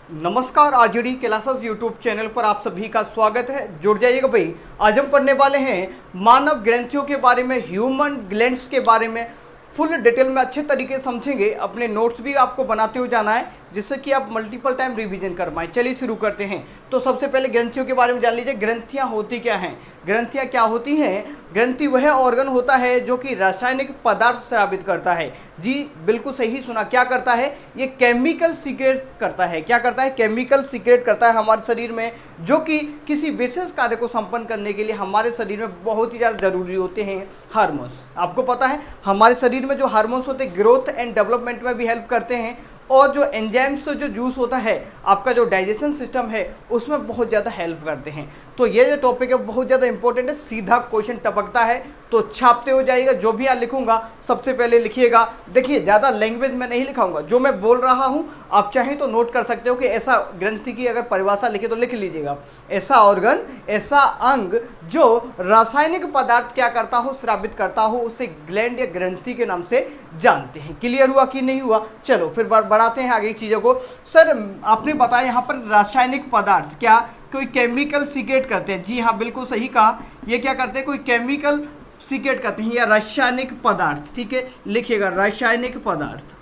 नमस्कार, RJD classes YouTube channel पर आप सभी का स्वागत है। जुड़ जाइएगा भाई। आज हम पढ़ने वाले हैं मानव ग्रंथियों के बारे में, ह्यूमन ग्लैंड्स के बारे में फुल डिटेल में अच्छे तरीके से समझेंगे। अपने नोट्स भी आपको बनाते हुए जाना है जिससे कि आप मल्टीपल टाइम रिवीजन कर पाएँ। चलिए शुरू करते हैं। तो सबसे पहले ग्रंथियों के बारे में जान लीजिए। ग्रंथियाँ होती क्या हैं? ग्रंथियाँ क्या होती हैं? ग्रंथि वह ऑर्गन होता है जो कि रासायनिक पदार्थ स्रावित करता है। जी बिल्कुल सही सुना। क्या करता है? ये केमिकल सीक्रेट करता है। क्या करता है? केमिकल सीक्रेट करता है हमारे शरीर में, जो कि किसी विशेष कार्य को संपन्न करने के लिए हमारे शरीर में बहुत ही ज़्यादा जरूरी होते हैं हार्मोन्स। आपको पता है हमारे शरीर में जो हार्मोन्स होते हैं ग्रोथ एंड डेवलपमेंट में भी हेल्प करते हैं, और जो एंजाइम्स जो जूस होता है आपका जो डाइजेशन सिस्टम है उसमें बहुत ज़्यादा हेल्प करते हैं। तो ये जो टॉपिक है बहुत ज़्यादा इंपॉर्टेंट है। सीधा क्वेश्चन टपकता है तो छापते हो जाइएगा। जो भी यहाँ लिखूंगा सबसे पहले लिखिएगा। देखिए ज़्यादा लैंग्वेज में नहीं लिखाऊंगा, जो मैं बोल रहा हूँ आप चाहें तो नोट कर सकते हो कि ऐसा ग्रंथि की अगर परिभाषा लिखे तो लिख लीजिएगा। ऐसा ऑर्गन, ऐसा अंग जो रासायनिक पदार्थ क्या करता हो, स्रावित करता हो, उसे ग्लैंड या ग्रंथि के नाम से जानते हैं। क्लियर हुआ कि नहीं हुआ? चलो फिर बढ़ाते हैं आगे चीज़ों को। सर आपने बताया यहाँ पर रासायनिक पदार्थ क्या कोई केमिकल सीक्रेट करते हैं? जी हाँ बिल्कुल सही कहा। ये क्या करते हैं? कोई केमिकल सीक्रेट करते हैं या रासायनिक पदार्थ। ठीक है, लिखिएगा रासायनिक पदार्थ।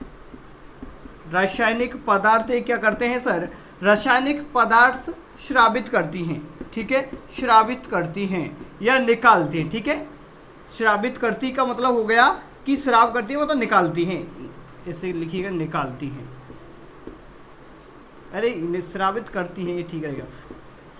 रासायनिक पदार्थ ये क्या करते हैं सर? रासायनिक पदार्थ स्रावित करती हैं। ठीक है, स्रावित करती हैं या निकालती हैं। ठीक है, स्रावित करती का मतलब हो गया कि स्राव करती है मतलब निकालती हैं। इसे लिखिएगा निकालती हैं। अरे स्रावित करती हैं ये ठीक रहेगा।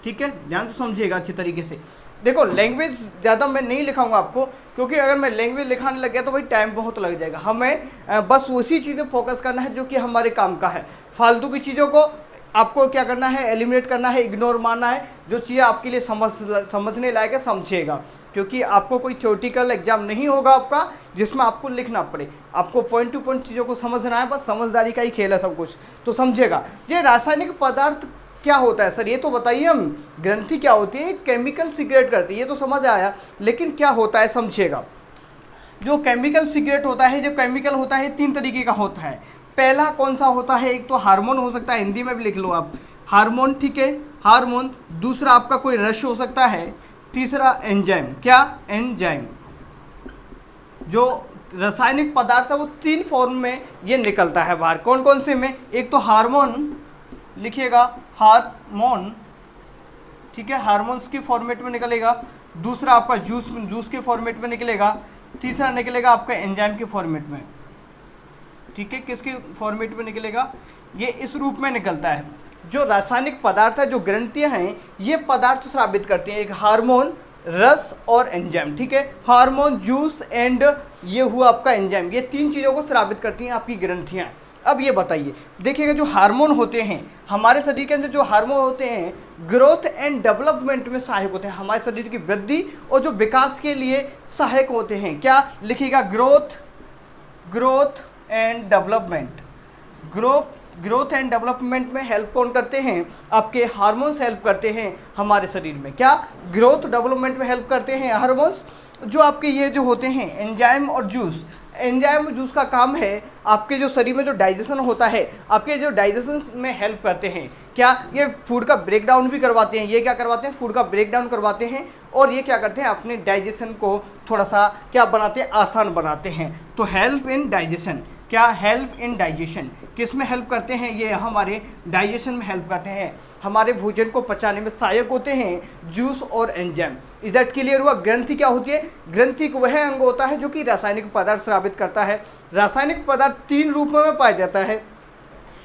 ठीक है, ध्यान से समझिएगा अच्छी तरीके से। देखो लैंग्वेज ज़्यादा मैं नहीं लिखाऊंगा आपको, क्योंकि अगर मैं लैंग्वेज लिखाने लग गया तो भाई टाइम बहुत लग जाएगा। हमें बस उसी चीज़ें फोकस करना है जो कि हमारे काम का है। फालतू की चीज़ों को आपको क्या करना है? एलिमिनेट करना है, इग्नोर मारना है। जो चीज़ें आपके लिए समझने लायक है समझिएगा, क्योंकि आपको कोई थ्योरेटिकल एग्जाम नहीं होगा आपका जिसमें आपको लिखना पड़े। आपको पॉइंट टू पॉइंट चीज़ों को समझना है, बस समझदारी का ही खेल है सब कुछ। तो समझिएगा ये रासायनिक पदार्थ क्या होता है सर, ये तो बताइए। हम ग्रंथि क्या होती है? केमिकल सीक्रेट करती है, ये तो समझ आया, लेकिन क्या होता है समझिएगा। जो केमिकल सीक्रेट होता है, जो केमिकल होता है तीन तरीके का होता है। पहला कौन सा होता है? एक तो हार्मोन हो सकता है, हिंदी में भी लिख लो आप हार्मोन। ठीक है, हार्मोन। दूसरा आपका कोई रस हो सकता है। तीसरा एंजाइम। क्या? एंजाइम। जो रासायनिक पदार्थ है वो तीन फॉर्म में ये निकलता है बाहर। कौन कौन से में? एक तो हार्मोन, लिखिएगा हार्मोन। ठीक है, हार्मोन्स के फॉर्मेट में निकलेगा। दूसरा आपका जूस के फॉर्मेट में निकलेगा। तीसरा निकलेगा आपका एंजाइम के फॉर्मेट में। ठीक है, किसके फॉर्मेट में निकलेगा? ये इस रूप में निकलता है। जो रासायनिक पदार्थ है, जो ग्रंथियां हैं, ये पदार्थ स्रावित करती हैं। एक हार्मोन, रस और एंजाइम। ठीक है, हार्मोन, जूस एंड ये हुआ आपका एंजाइम। ये तीन चीज़ों को स्रावित करती हैं आपकी ग्रंथियां। अब ये बताइए, देखिएगा जो हार्मोन होते हैं हमारे शरीर के अंदर, जो हार्मोन होते हैं ग्रोथ एंड डेवलपमेंट में सहायक होते हैं। हमारे शरीर की वृद्धि और जो विकास के लिए सहायक होते हैं। क्या? लिखिएगा growth and development. Growth and development में हेल्प कौन करते हैं? आपके हार्मोन्स हेल्प करते हैं हमारे शरीर में। क्या? ग्रोथ डेवलपमेंट में हेल्प करते हैं हार्मोन्स। जो आपके ये जो होते हैं एंजाइम और जूस, एंजाइम और जूस का काम है आपके जो शरीर में जो डाइजेशन होता है, आपके जो डाइजेशन में हेल्प करते हैं। क्या? ये फूड का ब्रेक डाउन भी करवाते हैं। ये क्या करवाते हैं? फूड का ब्रेक डाउन करवाते हैं। और ये क्या करते हैं? अपने डाइजेशन को थोड़ा सा क्या बनाते हैं? आसान बनाते हैं। तो हेल्प इन डाइजेशन। क्या? Help in digestion. किस में हेल्प करते हैं? ये हमारे डाइजेशन में हेल्प करते हैं, हमारे भोजन को पचाने में सहायक होते हैं जूस और एंजाइम। इज दैट क्लियर हुआ? ग्रंथि क्या होती है? ग्रंथि वह अंग होता है जो कि रासायनिक पदार्थ स्रावित करता है। रासायनिक पदार्थ तीन रूपों में पाया जाता है।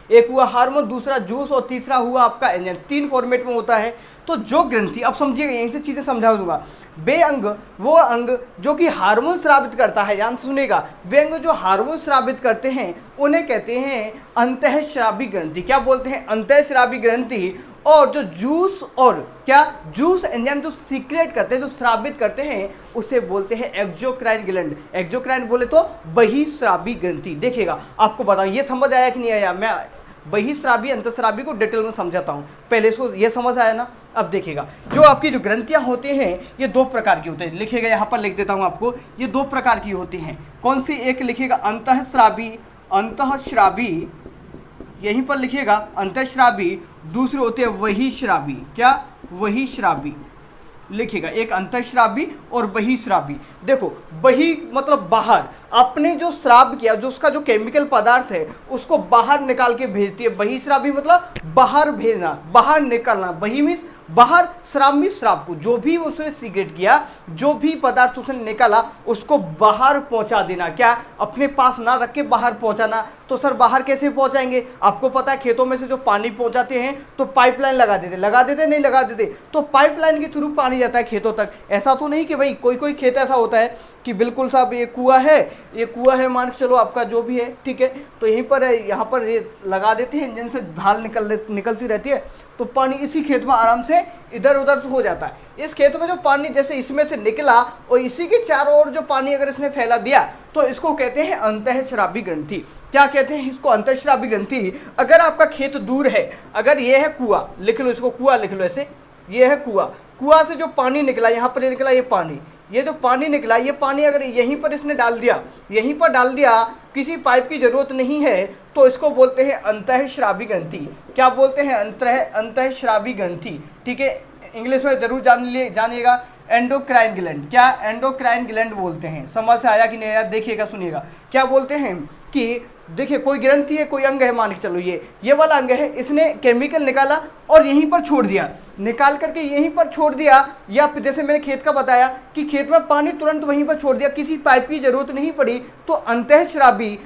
एक हुआ हार्मोन, दूसरा जूस और तीसरा हुआ आपका एंजाइम। तीन फॉर्मेट में होता है। तो जो ग्रंथि, अब समझिएगा, यहीं से चीज़ें समझा दूंगा। वे अंग, वो अंग जो कि हार्मोन स्रावित करता है, ध्यान से सुनेगा, वे अंग जो हार्मोन स्रावित करते हैं उन्हें कहते हैं अंतःस्रावी ग्रंथि। क्या बोलते हैं? अंतःस्रावी ग्रंथि। और जो जूस और क्या जूस एंजाइम जो सीक्रेट करते हैं, जो स्रावित करते हैं, उसे बोलते हैं एक्सोक्राइन ग्लैंड। एक्सोक्राइन बोले तो बहिस्रावी ग्रंथि। देखिएगा आपको बताऊं, ये समझ आया कि नहीं आया? मैं बहिस्रावी अंतःस्रावी को डिटेल में समझाता हूँ। पहले इसको ये समझ आया ना? अब देखिएगा जो आपकी जो ग्रंथियाँ होती हैं ये दो प्रकार की होती हैं। लिखिएगा, यहाँ पर लिख देता हूँ आपको, ये दो प्रकार की होती हैं। कौन सी? एक लिखिएगा अंतःस्रावी यहीं पर लिखिएगा अंतःस्रावी, दूसरे होते हैं बहिःस्रावी। क्या? बहिःस्रावी लिखिएगा, एक अंतःस्रावी और बहिःस्रावी। देखो बहि मतलब बाहर, आपने जो स्राव किया, जो उसका जो केमिकल पदार्थ है उसको बाहर निकाल के भेजती है। बहिःस्रावी मतलब बाहर भेजना, बाहर निकालना। बहि मीन्स बाहर, श्राव मीन्स श्राव को, जो भी उसने सिगरेट किया, जो भी पदार्थ उसने निकाला उसको बाहर पहुंचा देना। क्या? अपने पास ना रख के बाहर पहुंचाना। तो सर बाहर कैसे पहुंचाएंगे? आपको पता है खेतों में से जो पानी पहुंचाते हैं तो पाइपलाइन लगा देते, नहीं लगा देते, तो पाइपलाइन के थ्रू पानी जाता है खेतों तक। ऐसा तो नहीं कि भाई कोई कोई खेत ऐसा होता है कि बिल्कुल साहब ये कुआं है, मान के चलो आपका जो भी है, ठीक है, तो यहीं पर है, यहाँ पर ये लगा देते हैं, इंजन से ढाल निकलती रहती है, तो पानी इसी खेत में आराम से इधर उधर हो जाता है। इस खेत में जो पानी जैसे इसमें से निकला और इसी के चारों ओर जो पानी अगर इसने फैला दिया तो इसको कहते हैं अंतःस्रावी ग्रंथि। क्या कहते हैं इसको? अंतःस्रावी ग्रंथि। अगर आपका खेत दूर है, अगर ये है कुआं, लिख लो इसको, कुआं लिख लो ऐसे, ये है कुआं, कुआं से जो पानी निकला, यहाँ पर निकला ये पानी, ये जो पानी निकला, ये पानी अगर यहीं पर इसने डाल दिया, यहीं पर डाल दिया, किसी पाइप की जरूरत नहीं है, तो इसको बोलते हैं अंतःस्रावी ग्रंथि। क्या बोलते हैं? अंतःस्रावी ग्रंथि। ठीक है, इंग्लिश में जरूर जानिएगा, एंडोक्राइन ग्लैंड। क्या? एंडोक्राइन ग्लैंड बोलते हैं। समझ से आया कि नहीं आया? देखिएगा, सुनिएगा। क्या बोलते हैं कि देखिए कोई ग्रंथि है, कोई अंग है, मान के चलो ये वाला अंग है, इसने केमिकल निकाला और यहीं पर छोड़ दिया, निकाल करके यहीं पर छोड़ दिया, या जैसे मैंने खेत का बताया कि खेत में पानी तुरंत वहीं पर छोड़ दिया, किसी पाइप की जरूरत नहीं पड़ी, तो अंतःस्रावी।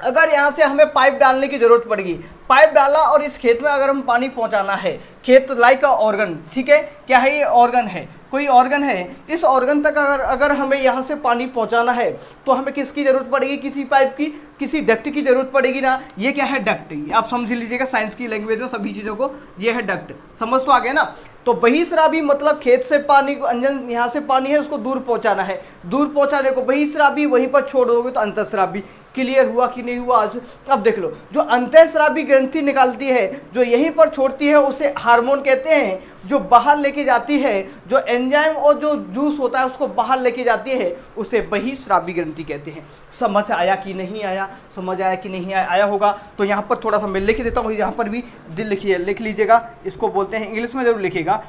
अगर यहाँ से हमें पाइप डालने की जरूरत पड़ेगी, पाइप डाला और इस खेत में अगर हम पानी पहुँचाना है, खेत लाइक ऑर्गन, ठीक है, क्या है ये? ऑर्गन है, कोई ऑर्गन है, इस ऑर्गन तक अगर हमें यहाँ से पानी पहुँचाना है तो हमें किसकी ज़रूरत पड़ेगी? किसी पाइप की, किसी डक्ट की ज़रूरत पड़ेगी ना। ये क्या है? डक्ट। आप समझ लीजिएगा साइंस की लैंग्वेज में सभी चीज़ों को, ये है डक्ट। समझ तो आ गया ना। तो बहिःस्रावी मतलब खेत से पानी को, अंजन यहाँ से पानी है उसको दूर पहुँचाना है, दूर पहुँचाने को बहिःस्रावी, वहीं पर छोड़ दोगे तो अंतःस्रावी। क्लियर हुआ कि नहीं हुआ आज? अब देख लो, जो अंतःस्रावी ग्रंथि निकालती है, जो यहीं पर छोड़ती है, उसे हार्मोन कहते हैं। जो बाहर लेके जाती है, जो एंजाइम और जो जूस होता है उसको बाहर लेके जाती है, उसे बहिःस्रावी ग्रंथि कहते हैं। समझ आया कि नहीं आया? समझ आया कि नहीं आया होगा? तो यहाँ पर थोड़ा सा मैं लिख देता हूँ, यहाँ पर भी लिख लीजिएगा। इसको बोलते हैं, इंग्लिश में जरूर लिखिएगा,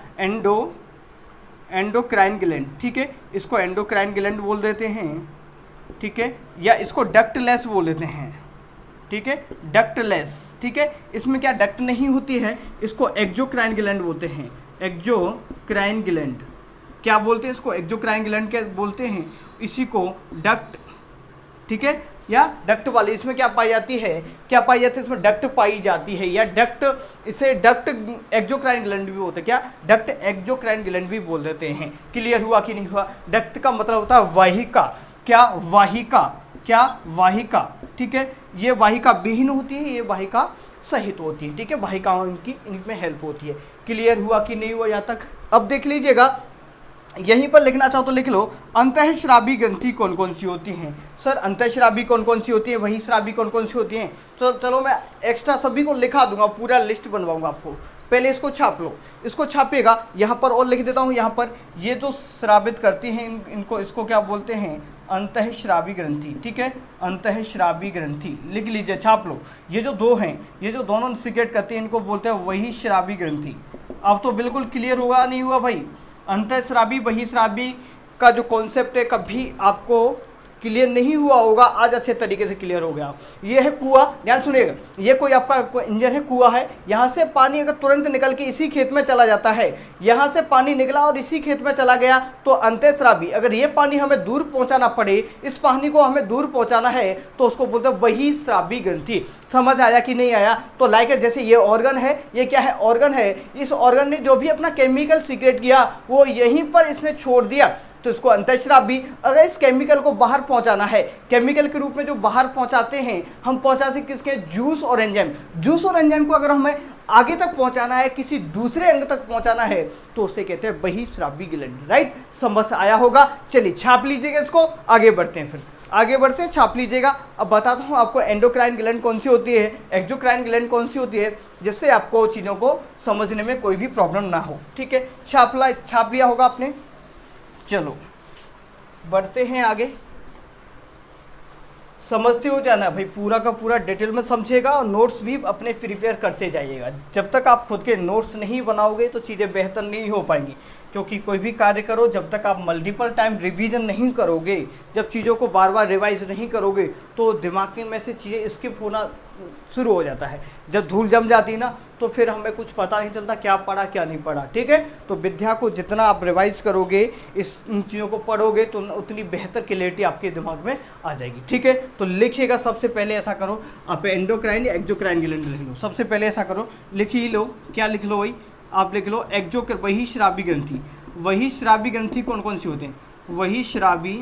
एंडोक्राइन ग्लैंड। ठीक है, इसको एंडोक्राइन ग्लैंड बोल देते हैं, ठीक है, या इसको डक्टलेस बोल देते हैं। ठीक है, डक्टलेस। ठीक है, इसमें क्या डक्ट नहीं होती है, इसको एक्सोक्राइन ग्लैंड बोलते हैं। एक्सोक्राइन ग्लैंड क्या बोलते हैं? इसको एक्सोक्राइन ग्लैंड क्या बोलते हैं? इसी को डक्ट, ठीक है, या डक्ट वाली। इसमें क्या पाई जाती है? इसमें डक्ट पाई जाती है, या डक्ट, इसे डक्ट एक्सोक्राइन ग्लैंड भी बोलते हैं। क्या? डक्ट एक्सोक्राइन ग्लैंड भी बोल देते हैं। क्लियर हुआ कि नहीं हुआ? डक्ट का मतलब होता है वाहिका। क्या? वाहिका। ठीक है, ये वाहिका विहीन होती है, ये वाहिका सहित होती है। ठीक है, वाहिकाओं इनमें हेल्प होती है। क्लियर हुआ कि नहीं हुआ यहाँ तक? अब देख लीजिएगा, यहीं पर लिखना चाहो तो लिख लो, अंतःस्रावी ग्रंथि कौन कौन सी होती हैं? सर अंतःस्रावी कौन कौन सी होती हैं, बहिःस्रावी कौन कौन सी होती हैं? तो चलो मैं एक्स्ट्रा सभी को लिखा दूंगा, पूरा लिस्ट बनवाऊंगा आपको। पहले इसको छाप लो, इसको छापिएगा, यहाँ पर और लिख देता हूँ। यहाँ पर ये जो स्रावित करती हैं इसको क्या बोलते हैं? अंतःस्रावी ग्रंथि। ठीक है, अंतःस्रावी ग्रंथि लिख लीजिए, छाप लो। ये जो दो हैं, ये जो दोनों सिगरेट करते हैं, इनको बोलते हैं बहिःस्रावी ग्रंथि। अब तो बिल्कुल क्लियर हुआ नहीं हुआ भाई? अंतःस्रावी बहिःस्रावी का जो कॉन्सेप्ट है, कभी आपको क्लियर नहीं हुआ होगा, आज अच्छे तरीके से क्लियर हो गया। ये है कुआं, ध्यान सुनिएगा, ये कोई आपका इंजन है, कुआं है, यहाँ से पानी अगर तुरंत निकल के इसी खेत में चला जाता है, यहाँ से पानी निकला और इसी खेत में चला गया, तो अंतःस्रावी। अगर ये पानी हमें दूर पहुँचाना पड़े, इस पानी को हमें दूर पहुँचाना है, तो उसको बोलते हैं बहिःस्रावी ग्रंथि। समझ आया कि नहीं आया? तो लाइक जैसे ये ऑर्गन है, ये क्या है? ऑर्गन है। इस ऑर्गन ने जो भी अपना केमिकल सीक्रेट किया वो यहीं पर इसने छोड़ दिया, तो इसको अंतःस्रावी। अगर इस केमिकल को बाहर पहुंचाना है, केमिकल के रूप में जो बाहर पहुंचाते हैं, हम पहुंचा से किसके? जूस और एंजाइम। जूस और एंजाइम को अगर हमें आगे तक पहुंचाना है, किसी दूसरे अंग तक पहुंचाना है, तो उसे कहते हैं बहिःस्रावी ग्लैंड। राइट, समझ आया होगा? चलिए छाप लीजिएगा इसको, आगे बढ़ते हैं। फिर आगे बढ़ते हैं, छाप लीजिएगा। अब बताता हूँ आपको एंडोक्राइन ग्लैंड कौन सी होती है, एक्सोक्राइन ग्लैंड कौन सी होती है, जिससे आपको चीज़ों को समझने में कोई भी प्रॉब्लम ना हो। ठीक है, छाप लिया होगा आपने। चलो बढ़ते हैं आगे। समझते हो जाना भाई, पूरा का पूरा डिटेल में समझिएगा और नोट्स भी अपने प्रिपेयर करते जाइएगा। जब तक आप खुद के नोट्स नहीं बनाओगे तो चीज़ें बेहतर नहीं हो पाएंगी, क्योंकि कोई भी कार्य करो जब तक आप मल्टीपल टाइम रिवीजन नहीं करोगे, जब चीज़ों को बार बार रिवाइज नहीं करोगे तो दिमाग में से चीज़ें स्किप होना शुरू हो जाता है। जब धूल जम जाती ना तो फिर हमें कुछ पता नहीं चलता क्या पढ़ा क्या नहीं पढ़ा। ठीक है, तो विद्या को जितना आप रिवाइज करोगे, इन चीज़ों को पढ़ोगे तो उतनी बेहतर क्लैरिटी आपके दिमाग में आ जाएगी। ठीक है, तो लिखिएगा। सबसे पहले ऐसा करो, आप एंडोक्राइन या एक्सोक्राइन ग्लैंड लिख लो। सबसे पहले ऐसा करो, लिख ही लो। क्या लिख लो भाई? आप लिख लो वही श्रावी ग्रंथि। वही श्रावी ग्रंथि कौन कौन सी होते हैं? वही श्रावी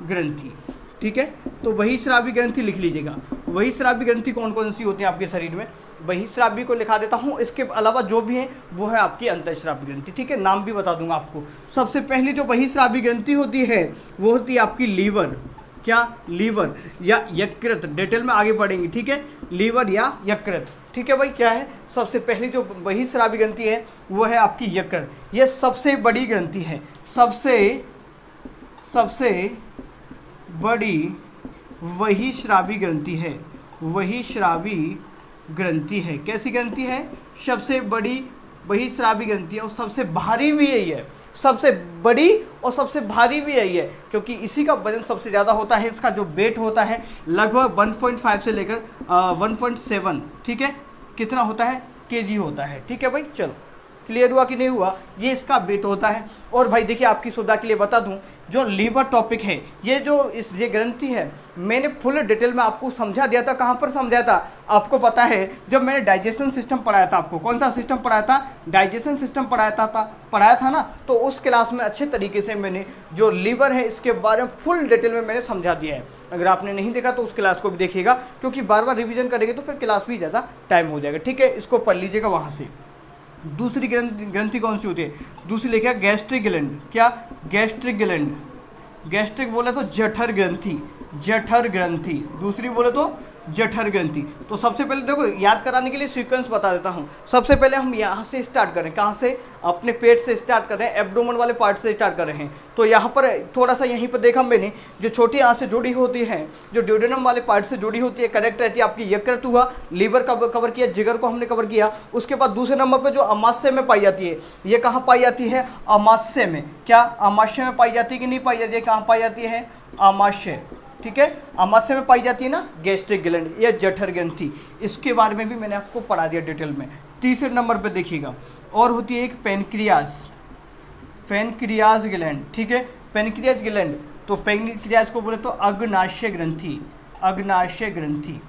ग्रंथि। ठीक है, तो वही श्रावी ग्रंथि लिख लीजिएगा। वही श्रावी ग्रंथि कौन कौन सी होती है आपके शरीर में? वही श्रावी को लिखा देता हूँ, इसके अलावा जो भी है वो है आपकी अंतःश्रावी ग्रंथि। ठीक है, नाम भी बता दूंगा आपको। सबसे पहली जो वही श्रावी ग्रंथि होती है वो होती है आपकी लीवर। क्या? लीवर या यकृत, डिटेल में आगे बढ़ेंगे। ठीक है, लीवर या यकृत। ठीक है भाई, क्या है? सबसे पहली जो वही श्रावी ग्रंथि है वो है आपकी यकृत। ये सबसे बड़ी ग्रंथि है, सबसे बड़ी वही श्रावी ग्रंथि है। वही श्रावी ग्रंथि है। कैसी ग्रंथि है? सबसे बड़ी वही श्रावी ग्रंथि है और सबसे भारी भी यही है। सबसे बड़ी और सबसे भारी भी यही है, क्योंकि इसी का वजन सबसे ज़्यादा होता है। इसका जो वेट होता है लगभग 1.5 से लेकर 1.7, ठीक है, कितना होता है? केजी होता है। ठीक है भाई, चलो क्लियर हुआ कि नहीं हुआ? ये इसका वेट होता है। और भाई देखिए, आपकी सुविधा के लिए बता दूं, जो लीवर टॉपिक है, ये ग्रंथि है, मैंने फुल डिटेल में आपको समझा दिया था। कहाँ पर समझाया था आपको पता है? जब मैंने डाइजेशन सिस्टम पढ़ाया था आपको। कौन सा सिस्टम पढ़ाया था? डाइजेशन सिस्टम पढ़ाया था ना। तो उस क्लास में अच्छे तरीके से मैंने जो लीवर है इसके बारे में फुल डिटेल में मैंने समझा दिया है। अगर आपने नहीं देखा तो उस क्लास को भी देखिएगा, क्योंकि बार बार रिविजन करेंगे तो फिर क्लास भी ज़्यादा टाइम हो जाएगा। ठीक है, इसको पढ़ लीजिएगा वहाँ से। दूसरी ग्रंथि कौन सी होती है? दूसरी लिखा गैस्ट्रिक ग्लैंड। क्या? Gastric gland. गैस्ट्रिक बोले तो जठर ग्रंथि। जठर ग्रंथि। दूसरी बोले तो जठर ग्रंथि। तो सबसे पहले देखो, याद कराने के लिए सीक्वेंस बता देता हूँ। सबसे पहले हम यहाँ से स्टार्ट करें। कहाँ से? अपने पेट से स्टार्ट कर रहे हैं, एब्डोमेन वाले पार्ट से स्टार्ट कर रहे हैं। तो यहाँ पर थोड़ा सा यहीं पर देखा मैंने, जो छोटी आँख से जुड़ी होती है, जो ड्यूडेनम वाले पार्ट से जुड़ी होती है, कनेक्ट रहती है आपकी यकृत हुआ, लीवर का कवर किया, जिगर को हमने कवर किया। उसके बाद दूसरे नंबर पर जो अमाशय में पाई जाती है, ये कहाँ पाई जाती है? अमाशय में। क्या? अमाशय में पाई जाती है कि नहीं पाई जाती है? कहाँ पाई जाती है? अमाशय। ठीक है, अमाशय में पाई जाती है ना गैस्ट्रिक ग्लैंड या जठर ग्रंथि। इसके बारे में भी मैंने आपको पढ़ा दिया डिटेल में। तीसरे नंबर पे देखिएगा, और होती है एक पेनक्रियाज। Pancreas gland. ठीक है, पेनक्रियाज ग्लैंड। तो पेनक्रियाज को बोले तो अग्नाशय ग्रंथि। अग्नाशय ग्रंथि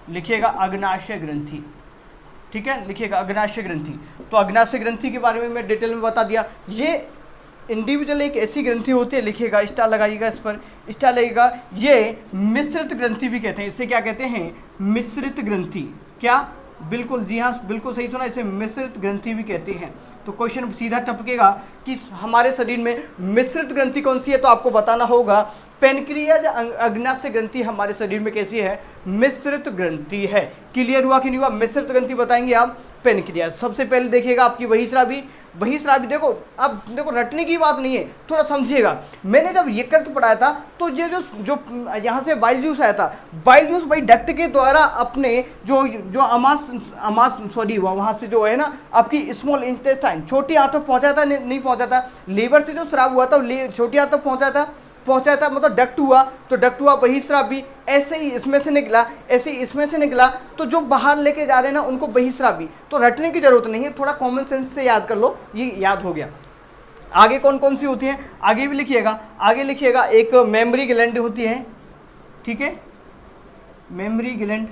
लिखिएगा, अग्नाशय ग्रंथि। ठीक है, लिखिएगा अग्नाशय ग्रंथि। तो अग्नाशय ग्रंथि के बारे में मैं डिटेल में बता दिया। ये इंडिविजुअल एक ऐसी ग्रंथि होती है, लिखिएगा, स्टार लगाइएगा, इस पर स्टार लगेगा। ये मिश्रित ग्रंथि भी कहते हैं। इसे क्या कहते हैं? मिश्रित ग्रंथि। क्या? बिल्कुल, जी हाँ, बिल्कुल सही सुना, इसे मिश्रित ग्रंथि भी कहते हैं। तो क्वेश्चन सीधा टपकेगा कि हमारे शरीर में मिश्रित ग्रंथि कौन सी है, तो आपको बताना होगा पेनक्रियाज अग्नाशय ग्रंथि हमारे शरीर में कैसी है? मिश्रित ग्रंथि है। क्लियर हुआ कि नहीं हुआ? मिश्रित ग्रंथि बताएंगे आप पेनक्रियाज। सबसे पहले देखिएगा आपकी वही श्रावी। वही श्रावी देखो, अब देखो रटने की बात नहीं है, थोड़ा समझिएगा। मैंने जब यकृत पढ़ाया था तो ये जो यहाँ से बाइल जूस आया था, बाइल जूस भाई डक्ट के द्वारा अपने जो वहाँ से जो है ना आपकी स्मॉल इंटेस्टाइन, छोटी आंत तक पहुँचा था, नहीं पहुँचा था। लीवर से जो स्राव हुआ था छोटी आंत तक पहुंचा था, मतलब डक्ट हुआ, तो डक्ट हुआ वही श्राव भी ऐसे ही इसमें से निकला, ऐसे ही इसमें से निकला। तो जो बाहर लेके जा रहे हैं ना उनको वही श्राव भी। तो रटने की जरूरत नहीं है, थोड़ा कॉमन सेंस से याद कर लो, ये याद हो गया। आगे कौन कौन सी होती है? आगे भी लिखिएगा। आगे लिखिएगा, एक मेमोरी ग्लैंड होती है। ठीक है, मेमोरी ग्लैंड।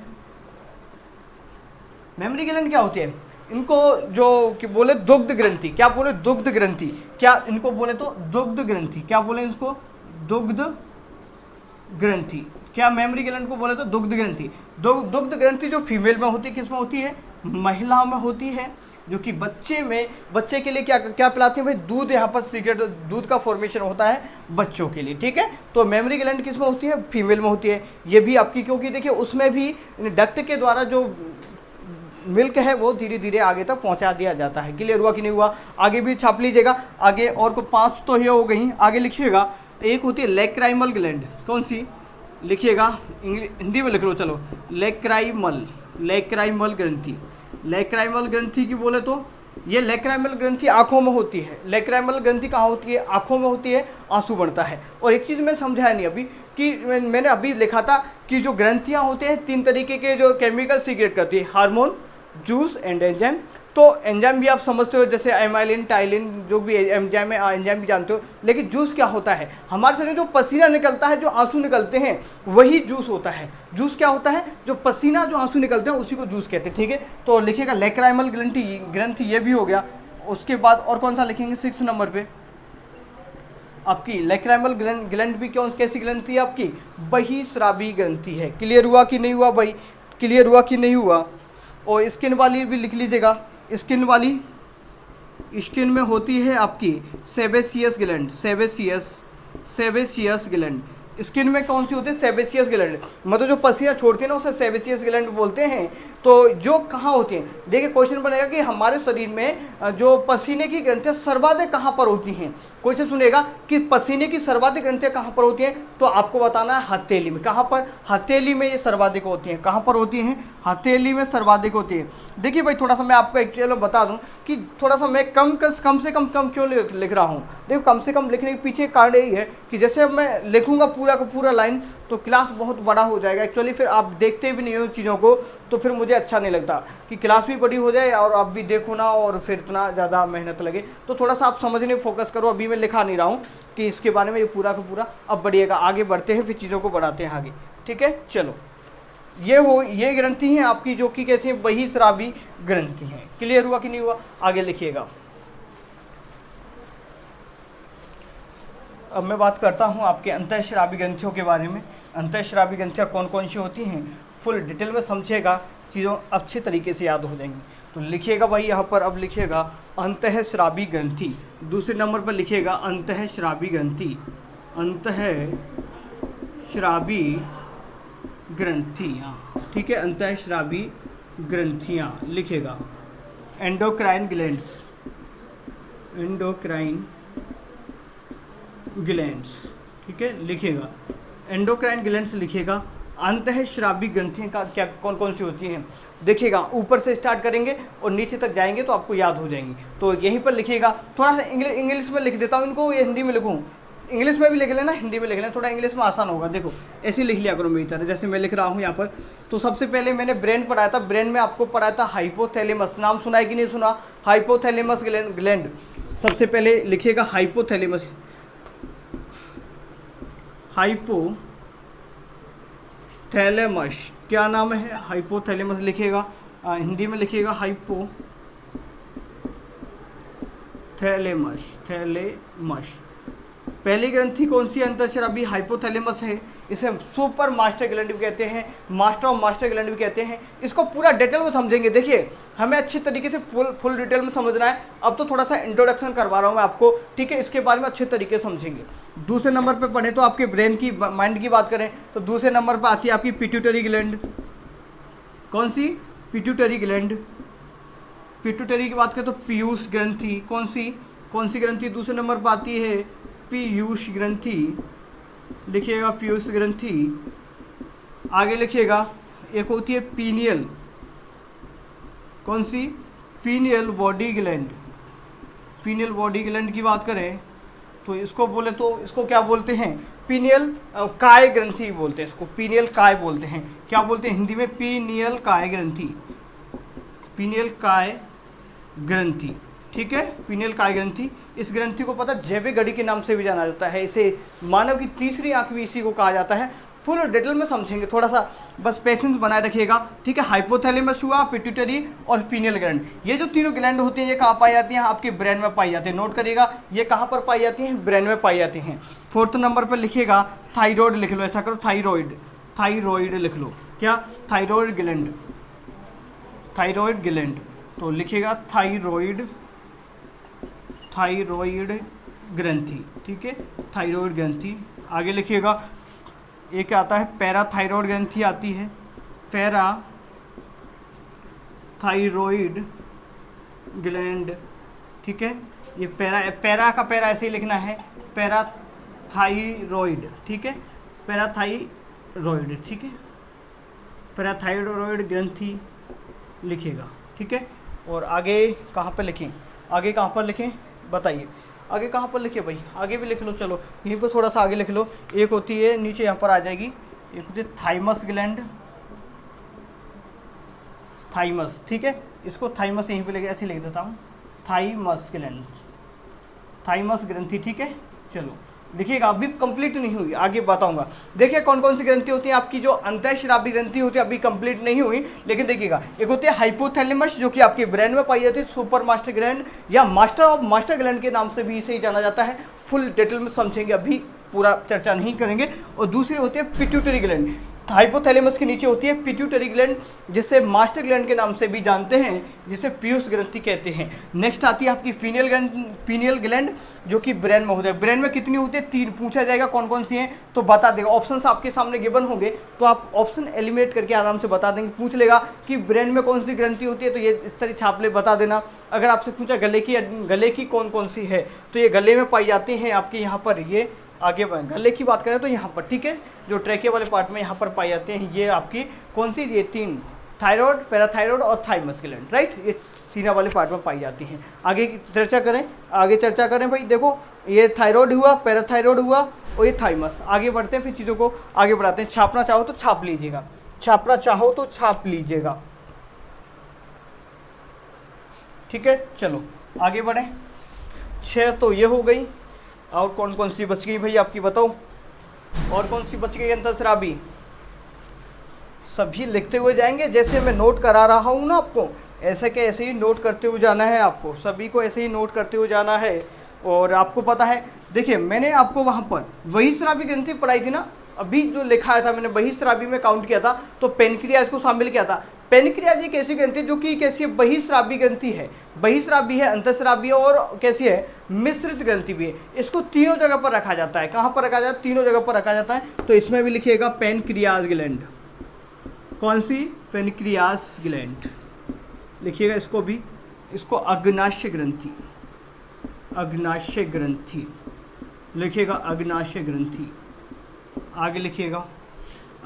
मेमोरी ग्लैंड क्या होती है? इनको जो कि बोले दुग्ध ग्रंथि। क्या बोले? दुग्ध ग्रंथि। क्या इनको बोले तो दुग्ध ग्रंथि। क्या बोले इसको? दुग्ध ग्रंथि। क्या मेमोरी ग्लैंड को बोले तो दुग्ध ग्रंथि। दुग्ध ग्रंथि जो फीमेल में होती है, किस में होती है? महिलाओं में होती है, जो कि बच्चे के लिए क्या पिलाती है भाई? दूध। यहाँ पर सीक्रेट दूध का फॉर्मेशन होता है बच्चों के लिए। ठीक है, तो मेमोरी ग्लैंड किस में होती है? फीमेल में होती है। ये भी आपकी, क्योंकि देखिए उसमें भी डक्ट के द्वारा जो मिल्क है वो धीरे धीरे आगे तक पहुंचा दिया जाता है। क्लियर हुआ कि नहीं हुआ? आगे भी छाप लीजिएगा। आगे और को 5 तो ये हो गई। आगे लिखिएगा, एक होती है लैक्राइमल ग्लैंड। कौन सी? लिखिएगा, हिंदी में लिख लो, चलो, लेक्राइमल ग्रंथि। लेक्राइमल ग्रंथि की बोले तो ये लेक्राइमल ग्रंथि आंखों में होती है। लेक्राइमल ग्रंथि कहाँ होती है? आंखों में होती है, आंसू बढ़ता है। और एक चीज़ मैं समझाया नहीं अभी कि मैंने अभी लिखा था कि जो ग्रंथियाँ होते हैं 3 तरीके के जो केमिकल सीक्रेट करती है, हार्मोन, जूस एंड एंजाइम। तो एंजाइम भी आप समझते हो, जैसे एमाइलिन, टाइलिन, जो भी एंजाइम है, एंजाइम भी जानते हो। लेकिन जूस क्या होता है? हमारे शरीर में जो पसीना निकलता है, जो आंसू निकलते हैं, वही जूस होता है। जूस क्या होता है? जो पसीना, जो आंसू निकलते हैं, उसी को जूस कहते हैं। ठीक है, तो लिखिएगा लेक्राइमल ग्रंथि, ये भी हो गया। उसके बाद और कौन सा लिखेंगे? 6 नंबर पे आपकी लेक्राइमल ग्लैंड भी कैसी ग्रंथि है आपकी? बहिस्रावी ग्रंथि है। क्लियर हुआ कि नहीं हुआ भाई? क्लियर हुआ कि नहीं हुआ? और स्किन वाली भी लिख लीजिएगा। स्किन में होती है आपकी sebaceous gland. Sebaceous gland skin में कौन सी होती है? सेबेसियस ग्लैंड, मतलब जो पसीना छोड़ती है ना, उसे सेबेसियस ग्लैंड बोलते हैं। तो जो कहाँ होती हैं? देखिए क्वेश्चन बनेगा कि हमारे शरीर में जो पसीने की ग्रंथियाँ सर्वाधिक कहाँ पर होती हैं। क्वेश्चन सुनेगा कि पसीने की सर्वाधिक ग्रंथियाँ कहाँ पर होती हैं, तो आपको बताना है हथेली में। कहाँ पर? हथेली में ये सर्वाधिक होती हैं। कहाँ पर होती हैं? हथेली में सर्वाधिक होती है। देखिए भाई, थोड़ा सा मैं आपको एक्चुअली बता दूं कि थोड़ा सा मैं कम से कम क्यों लिख रहा हूँ। देखो, कम से कम लिखने के पीछे कारण यही है कि जैसे अब मैं लिखूंगा पूरा का पूरा लाइन, तो क्लास बहुत बड़ा हो जाएगा। एक्चुअली फिर आप देखते भी नहीं हो चीज़ों को, तो फिर मुझे अच्छा नहीं लगता कि क्लास भी बड़ी हो जाए और आप भी देखो ना, और फिर इतना ज़्यादा मेहनत लगे। तो थोड़ा सा आप समझने फोकस करो। अभी मैं लिखा नहीं रहा हूँ कि इसके बारे में, ये पूरा का पूरा अब बढ़िएगा। आगे बढ़ते हैं, फिर चीज़ों को बढ़ाते हैं आगे। ठीक है, चलो, ये ग्रंथि हैं आपकी, जो कि कैसी है? बहिस्रावी ग्रंथि हैं। क्लियर हुआ कि नहीं हुआ? आगे लिखिएगा। अब मैं बात करता हूँ आपके अंतःस्रावी ग्रंथियों के बारे में। अंतःस्रावी ग्रंथियाँ कौन कौन सी होती हैं, फुल डिटेल में समझिएगा, चीज़ों अच्छे तरीके से याद हो जाएंगी। तो लिखिएगा भाई, यहाँ पर अब लिखिएगा अंतःस्रावी ग्रंथि। दूसरे नंबर पर लिखिएगा अंतःस्रावी ग्रंथि। अंतःस्रावी ग्रंथियाँ, ठीक है, अंतःस्रावी ग्रंथियाँ लिखेगा। एंडोक्राइन ग्लैंड्स, ठीक है, लिखेगा एंडोक्राइन ग्लैंड्स लिखेगा। अंतःस्रावी ग्रंथियाँ का क्या कौन कौन सी होती हैं? देखिएगा, ऊपर से स्टार्ट करेंगे और नीचे तक जाएंगे तो आपको याद हो जाएंगी। तो यहीं पर लिखिएगा। थोड़ा सा इंग्लिश में लिख देता हूँ इनको, ये हिंदी में लिखूँ। इंग्लिश में भी लिख लेना, हिंदी में लिख लेना, थोड़ा इंग्लिश में आसान होगा। देखो, ऐसे ही लिख लिया करो मेरी तरह, जैसे मैं लिख रहा हूँ यहाँ पर। तो सबसे पहले मैंने ब्रेन पढ़ाया था। ब्रेन में आपको पढ़ाया था हाइपोथैलेमस। नाम सुना है कि नहीं सुना? Hypothalamus gland. सबसे पहले लिखिएगा हाइपोथैलेमस। हाइपोथैलेमस क्या नाम है? हाइपोथैलेमस लिखिएगा। हिंदी में लिखिएगा थैलेमस। पहली ग्रंथि कौन सी अंतःस्रावी? हाइपोथैलेमस है। इसे सुपर मास्टर ग्लैंड भी कहते हैं, मास्टर ऑफ मास्टर ग्लैंड भी कहते हैं। इसको पूरा डिटेल में समझेंगे। देखिए, हमें अच्छी तरीके से फुल डिटेल में समझना है। अब तो थोड़ा सा इंट्रोडक्शन करवा रहा हूँ मैं आपको, ठीक है, इसके बारे में अच्छे तरीके से समझेंगे। दूसरे नंबर पर पढ़े तो आपके ब्रेन की, माइंड की बात करें तो दूसरे नंबर पर आती है आपकी पिट्यूटरी ग्लैंड। कौन सी? Pituitary gland. पिट्यूटरी की बात करें तो पीयूष ग्रंथि। कौन सी ग्रंथि दूसरे नंबर पर आती है? पीयूष ग्रंथि। लिखिएगा पीयूष ग्रंथि। आगे लिखिएगा, एक होती है पीनियल। कौन सी? Pineal body gland. Pineal body gland की बात करें तो इसको बोले तो इसको क्या बोलते हैं? पीनियल काय ग्रंथि बोलते हैं इसको। पीनियल काय बोलते हैं। क्या बोलते हैं हिंदी में? पीनियल काय ग्रंथि। पीनियल काय ग्रंथि, ठीक है, पीनियल काय ग्रंथि। इस ग्रंथि को पता जैविक घड़ी के नाम से भी जाना जाता है। इसे मानव की तीसरी आंख भी इसी को कहा जाता है। फुल डिटेल में समझेंगे, थोड़ा सा बस पेशेंस बनाए रखिएगा, ठीक है। हाइपोथैलेमस हुआ, पिट्यूटरी और पीनियल ग्लैंड, ये जो तीनों ग्लैंड होती हैं ये कहाँ पाई जाती हैं? आपके ब्रेन में पाई जाती है। नोट करिएगा, ये कहाँ पर पाई जाती हैं? ब्रेन में पाई जाती हैं। फोर्थ नंबर पर लिखिएगा थाइरॉयड लिख लो। ऐसा करो, थाइरॉयड लिख लो। क्या? Thyroid gland. तो लिखिएगा थाइरॉयड ग्रंथि, ठीक है, थाइरॉयड ग्रंथि। आगे लिखिएगा, एक आता है पैराथाइरॉयड ग्रंथि आती है। पैराथाइरॉयड ग्लैंड, ठीक है, ये पैरा का पैरा ऐसे ही लिखना है, पैराथाइरॉयड, ठीक है, पैराथाइरॉयड पैराथायरॉयड, ठीक है, पैराथायरॉयड ग्रंथि लिखिएगा, ठीक है। और आगे कहाँ पर लिखें, आगे कहाँ पर लिखें बताइए, आगे कहाँ पर लिखे भाई, आगे भी लिख लो, चलो यहीं पर थोड़ा सा आगे लिख लो। एक होती है नीचे यहाँ पर आ जाएगी, एक होती है थाइमस ग्लैंड, थाइमस, ठीक है, इसको थाइमस यहीं पे लेके ऐसे लिख देता हूँ, थाइमस ग्लैंड, थाइमस ग्रंथि, ठीक है। चलो देखिएगा अभी कंप्लीट नहीं हुई, आगे बताऊंगा। देखिए कौन कौन सी ग्रंथि होती है आपकी, जो अंतःस्रावी ग्रंथि होती है अभी कंप्लीट नहीं हुई, लेकिन देखिएगा एक होती है हाइपोथैलेमस जो कि आपके ब्रेन में पाई जाती है, सुपर मास्टर ग्लैंड या मास्टर ऑफ मास्टर ग्लैंड के नाम से भी इसे जाना जाता है। फुल डिटेल में समझेंगे, अभी पूरा चर्चा नहीं करेंगे। और दूसरी होती है पिट्यूटरी ग्लैंड, हाइपोथैलेमस के नीचे होती है पिट्यूटरी ग्लैंड, जिसे मास्टर ग्लैंड के नाम से भी जानते हैं, जिसे पीयूष ग्रंथि कहते हैं। नेक्स्ट आती है आपकी पीनियल ग्लैंड जो कि ब्रेन में होता है। ब्रेन में कितनी होती है, 3 पूछा जाएगा कौन कौन सी हैं तो बता देगा, ऑप्शंस आपके सामने गिवन होंगे तो आप ऑप्शन एलिमिनेट करके आराम से बता देंगे। पूछ लेगा कि ब्रेन में कौन सी ग्रंथि होती है तो ये इस तरह छाप ले, बता देना। अगर आपसे पूछा गले की कौन कौन सी है तो ये गले में पाई जाती हैं आपके यहाँ पर, ये आगे गले की बात करें तो यहाँ पर, ठीक है, जो ट्रैके वाले पार्ट में यहाँ पर पाए जाते हैं, ये आपकी कौन सी, ये 3, थायराइड, पैराथायरॉयड और थाइमस ग्लैंड, राइट, ये सीना वाले पार्ट में पाई जाती हैं। आगे चर्चा करें, आगे चर्चा करें भाई। देखो ये थायराइड हुआ, पैराथायरॉयड हुआ और ये थाइमस। आगे बढ़ते हैं, फिर चीज़ों को आगे बढ़ाते हैं। छापना चाहो तो छाप लीजिएगा, छापना चाहो तो छाप लीजिएगा, ठीक है। चलो आगे बढ़ें, 6 तो ये हो गई, और कौन कौन सी बच गई भाई आपकी बताओ, और कौन सी बच गई अंतःस्रावी, सभी लिखते हुए जाएंगे जैसे मैं नोट करा रहा हूँ ना आपको, ऐसे के ऐसे ही नोट करते हुए जाना है आपको, सभी को ऐसे ही नोट करते हुए जाना है। और आपको पता है, देखिए मैंने आपको वहाँ पर बहिस्रावी ग्रंथि पढ़ाई थी ना, अभी जो लिखा था मैंने बहिस्रावी में काउंट किया था तो पेनक्रियाज को शामिल किया था। पेनक्रियाज एक ऐसी ग्रंथि जो कि कैसी है, बहिस्रावी ग्रंथि है, बहिस्रावी है, अंतःस्रावी है और कैसी है, मिश्रित ग्रंथि भी है। इसको तीनों जगह पर रखा जाता है, कहाँ पर रखा जाता है, तीनों जगह पर रखा जाता है। तो इसमें भी लिखिएगा पेनक्रियाज ग्लैंड, कौन सी, पेनक्रियाज ग्लैंड लिखिएगा। इसको भी, इसको अग्नाशय ग्रंथि, अग्नाशय ग्रंथि लिखिएगा, अग्नाशय ग्रंथि। आगे लिखिएगा,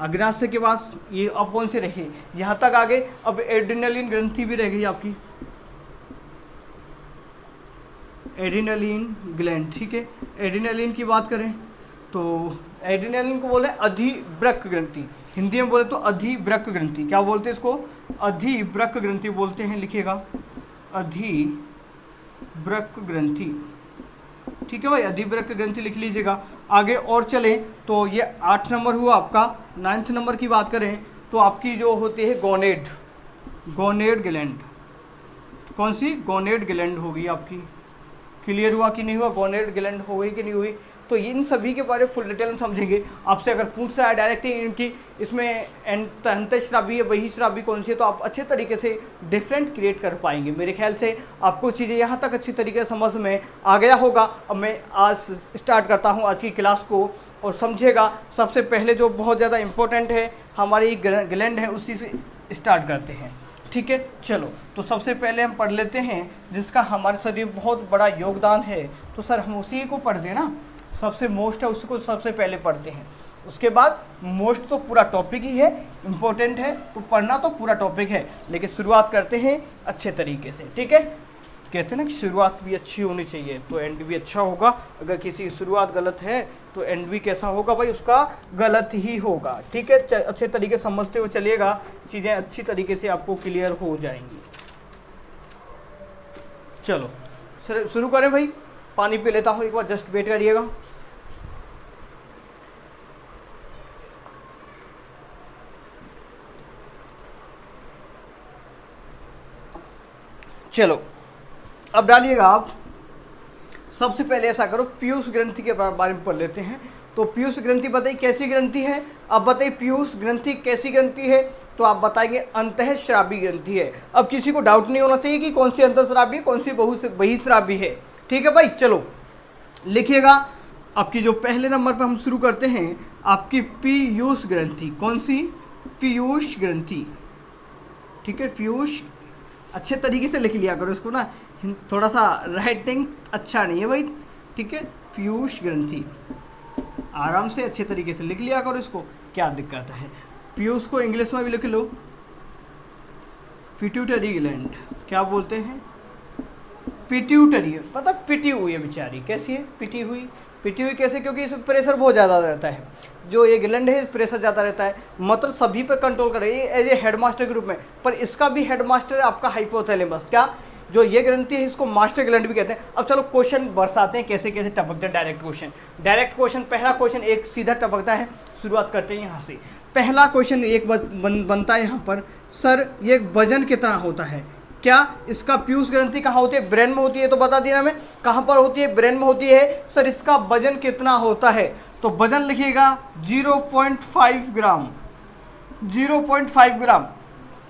अग्नाशय के बाद ये अब कौन से रहे, यहाँ तक आगे। अब एड्रिनलिन ग्रंथि भी रह गई आपकी, एड्रिनलिन ग्लैंड, ठीक है। एड्रिनलिन की बात करें तो एड्रिनलिन को बोले अधिवृक्क ग्रंथि, हिंदी में बोले तो अधिवृक्क ग्रंथि, क्या बोलते हैं इसको, अधिवृक्क ग्रंथि बोलते हैं, लिखिएगा अधिवृक्क ग्रंथि, ठीक है भाई, अधिवृक्क ग्रंथि लिख लीजिएगा। आगे और चले तो ये 8 नंबर हुआ आपका। 9th नंबर की बात करें तो आपकी जो होती है गोनेड, गोनेड ग्लैंड, कौन सी, गोनेड ग्लैंड होगी आपकी। क्लियर हुआ कि नहीं हुआ, गोनेड ग्लैंड हो गई कि नहीं हुई। तो इन सभी के बारे में फुल डिटेल में समझेंगे। आपसे अगर पूछ रहा है डायरेक्टली इनकी इसमें अंतःस्रावी है, बहिस्रावी कौन सी है, तो आप अच्छे तरीके से डिफरेंट क्रिएट कर पाएंगे। मेरे ख्याल से आपको चीज़ें यहाँ तक अच्छी तरीके से समझ में आ गया होगा। अब मैं आज स्टार्ट करता हूँ आज की क्लास को, और समझिएगा सबसे पहले जो बहुत ज़्यादा इम्पोर्टेंट है हमारी ग्लैंड है, उसी से स्टार्ट करते हैं, ठीक है। चलो तो सबसे पहले हम पढ़ लेते हैं जिसका हमारे शरीर में बहुत बड़ा योगदान है, तो सर हम उसी को पढ़ दें ना, सबसे मोस्ट है उसको सबसे पहले पढ़ते हैं। उसके बाद मोस्ट तो पूरा टॉपिक ही है, इम्पोर्टेंट है, तो पढ़ना तो पूरा टॉपिक है, लेकिन शुरुआत करते हैं अच्छे तरीके से, ठीक है। कहते हैं ना कि शुरुआत भी अच्छी होनी चाहिए तो एंड भी अच्छा होगा। अगर किसी की शुरुआत गलत है तो एंड भी कैसा होगा भाई, उसका गलत ही होगा, ठीक है। अच्छे तरीके से समझते हुए चलिएगा, चीज़ें अच्छी तरीके से आपको क्लियर हो जाएंगी। चलो शुरू करें भाई, पानी पी लेता हूँ एक बार, जस्ट वेट करिएगा। चलो अब डालिएगा आप। सबसे पहले ऐसा करो, पीयूष ग्रंथि के बारे में पढ़ लेते हैं। तो पीयूष ग्रंथि बताइए कैसी ग्रंथि है। अब बताइए पीयूष ग्रंथि कैसी ग्रंथि है, तो आप बताएंगे अंतःस्रावी ग्रंथि है। अब किसी को डाउट नहीं होना चाहिए कि कौन सी अंतःस्रावी है, कौन सी बहिस्रावी है, ठीक है भाई। चलो लिखिएगा, आपकी जो पहले नंबर पर हम शुरू करते हैं आपकी पीयूष ग्रंथि, कौन सी, पीयूष ग्रंथि, ठीक है। पीयूष अच्छे तरीके से लिख लिया करो इसको ना, थोड़ा सा राइटिंग अच्छा नहीं है भाई, ठीक है। पीयूष ग्रंथि आराम से अच्छे तरीके से लिख लिया करो इसको, क्या दिक्कत है। पीयूष को इंग्लिश में भी लिख लो, पिट्यूटरी ग्लैंड, क्या बोलते हैं, पिट्यूटरी। पता पिटी हुई है बेचारी, कैसी है, पिटी हुई। पिटी हुई कैसे, क्योंकि इसमें प्रेशर बहुत ज़्यादा रहता है, जो ये ग्लैंड है प्रेशर ज़्यादा रहता है, मतलब सभी पे कंट्रोल करे एज ए हेडमास्टर के रूप में। पर इसका भी हेडमास्टर है आपका हाइपोथैलेमस, क्या, जो ये ग्रंथि है इसको मास्टर ग्लैंड भी कहते हैं। अब चलो क्वेश्चन बरसाते हैं कैसे कैसे टपकते हैं। डायरेक्ट क्वेश्चन, पहला क्वेश्चन एक सीधा टपकता है, शुरुआत करते हैं यहाँ से। पहला क्वेश्चन एक बनता है यहाँ पर, सर ये वजन कितना होता है, क्या इसका पीयूष ग्रंथि कहाँ होती है, ब्रेन में होती है, तो बता दिया मैं कहाँ पर होती है, ब्रेन में होती है। सर इसका वजन कितना होता है, तो वजन लिखिएगा 0.5 ग्राम, 0.5 ग्राम।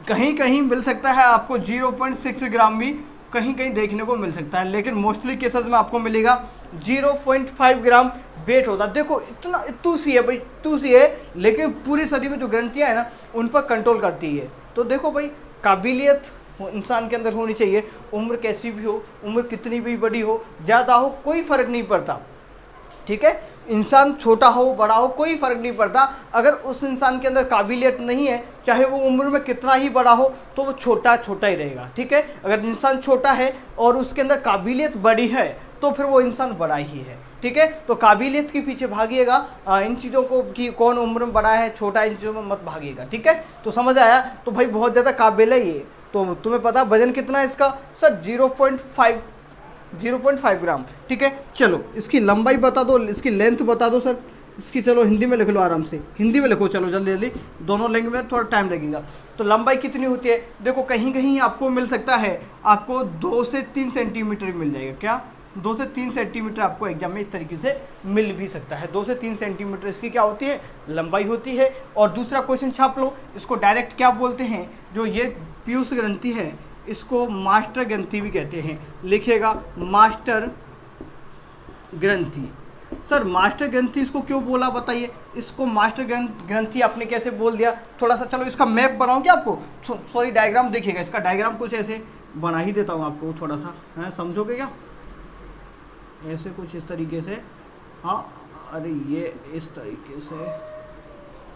कहीं कहीं मिल सकता है आपको 0.6 ग्राम भी कहीं कहीं देखने को मिल सकता है, लेकिन मोस्टली केसेस में आपको मिलेगा 0.5 ग्राम वेट होता है। देखो इतना इतू सी है भाई, इतू सी है, लेकिन पूरे शरीर में जो ग्रंथियाँ हैं ना उन पर कंट्रोल करती है। तो देखो भाई, काबिलियत इंसान के अंदर होनी चाहिए, उम्र कैसी भी हो, उम्र कितनी भी बड़ी हो, ज़्यादा हो, कोई फ़र्क नहीं पड़ता, ठीक है। इंसान छोटा हो बड़ा हो कोई फ़र्क नहीं पड़ता, अगर उस इंसान के अंदर काबिलियत नहीं है, चाहे वो उम्र में कितना ही बड़ा हो, तो वो छोटा छोटा ही रहेगा, ठीक है। अगर इंसान छोटा है और उसके अंदर काबिलियत बड़ी है, तो फिर वो इंसान बड़ा ही है, ठीक है। तो काबिलियत के पीछे भागिएगा, इन चीज़ों को कि कौन उम्र में बड़ा है छोटा, इन चीज़ों में मत भागिएगा, ठीक है। तो समझ आया, तो भाई बहुत ज़्यादा काबिल है ये। तो तुम्हें पता वजन कितना है इसका, सर 0.5 ग्राम, ठीक है। चलो इसकी लंबाई बता दो, इसकी लेंथ बता दो सर इसकी, चलो हिंदी में लिख लो, आराम से हिंदी में लिखो, चलो जल्दी जल्दी, दोनों लैंग्वेज में थोड़ा टाइम लगेगा। तो लंबाई कितनी होती है, देखो कहीं कहीं आपको मिल सकता है, आपको 2 से 3 सेंटीमीटर मिल जाएगा, क्या 2 से 3 सेंटीमीटर आपको एग्जाम में इस तरीके से मिल भी सकता है। 2 से 3 सेंटीमीटर इसकी क्या होती है, लंबाई होती है। और दूसरा क्वेश्चन छाप लो, इसको डायरेक्ट क्या बोलते हैं, जो ये पीयूष ग्रंथि है इसको मास्टर ग्रंथि भी कहते हैं, लिखिएगा मास्टर ग्रंथि। सर मास्टर ग्रंथि इसको क्यों बोला बताइए, इसको मास्टर ग्रंथि आपने कैसे बोल दिया, थोड़ा सा चलो इसका मैप बनाऊं क्या आपको, सॉरी डायग्राम देखिएगा, इसका डायग्राम कुछ ऐसे बना ही देता हूँ आपको, थोड़ा सा है, समझोगे क्या, ऐसे कुछ इस तरीके से, हाँ अरे ये इस तरीके से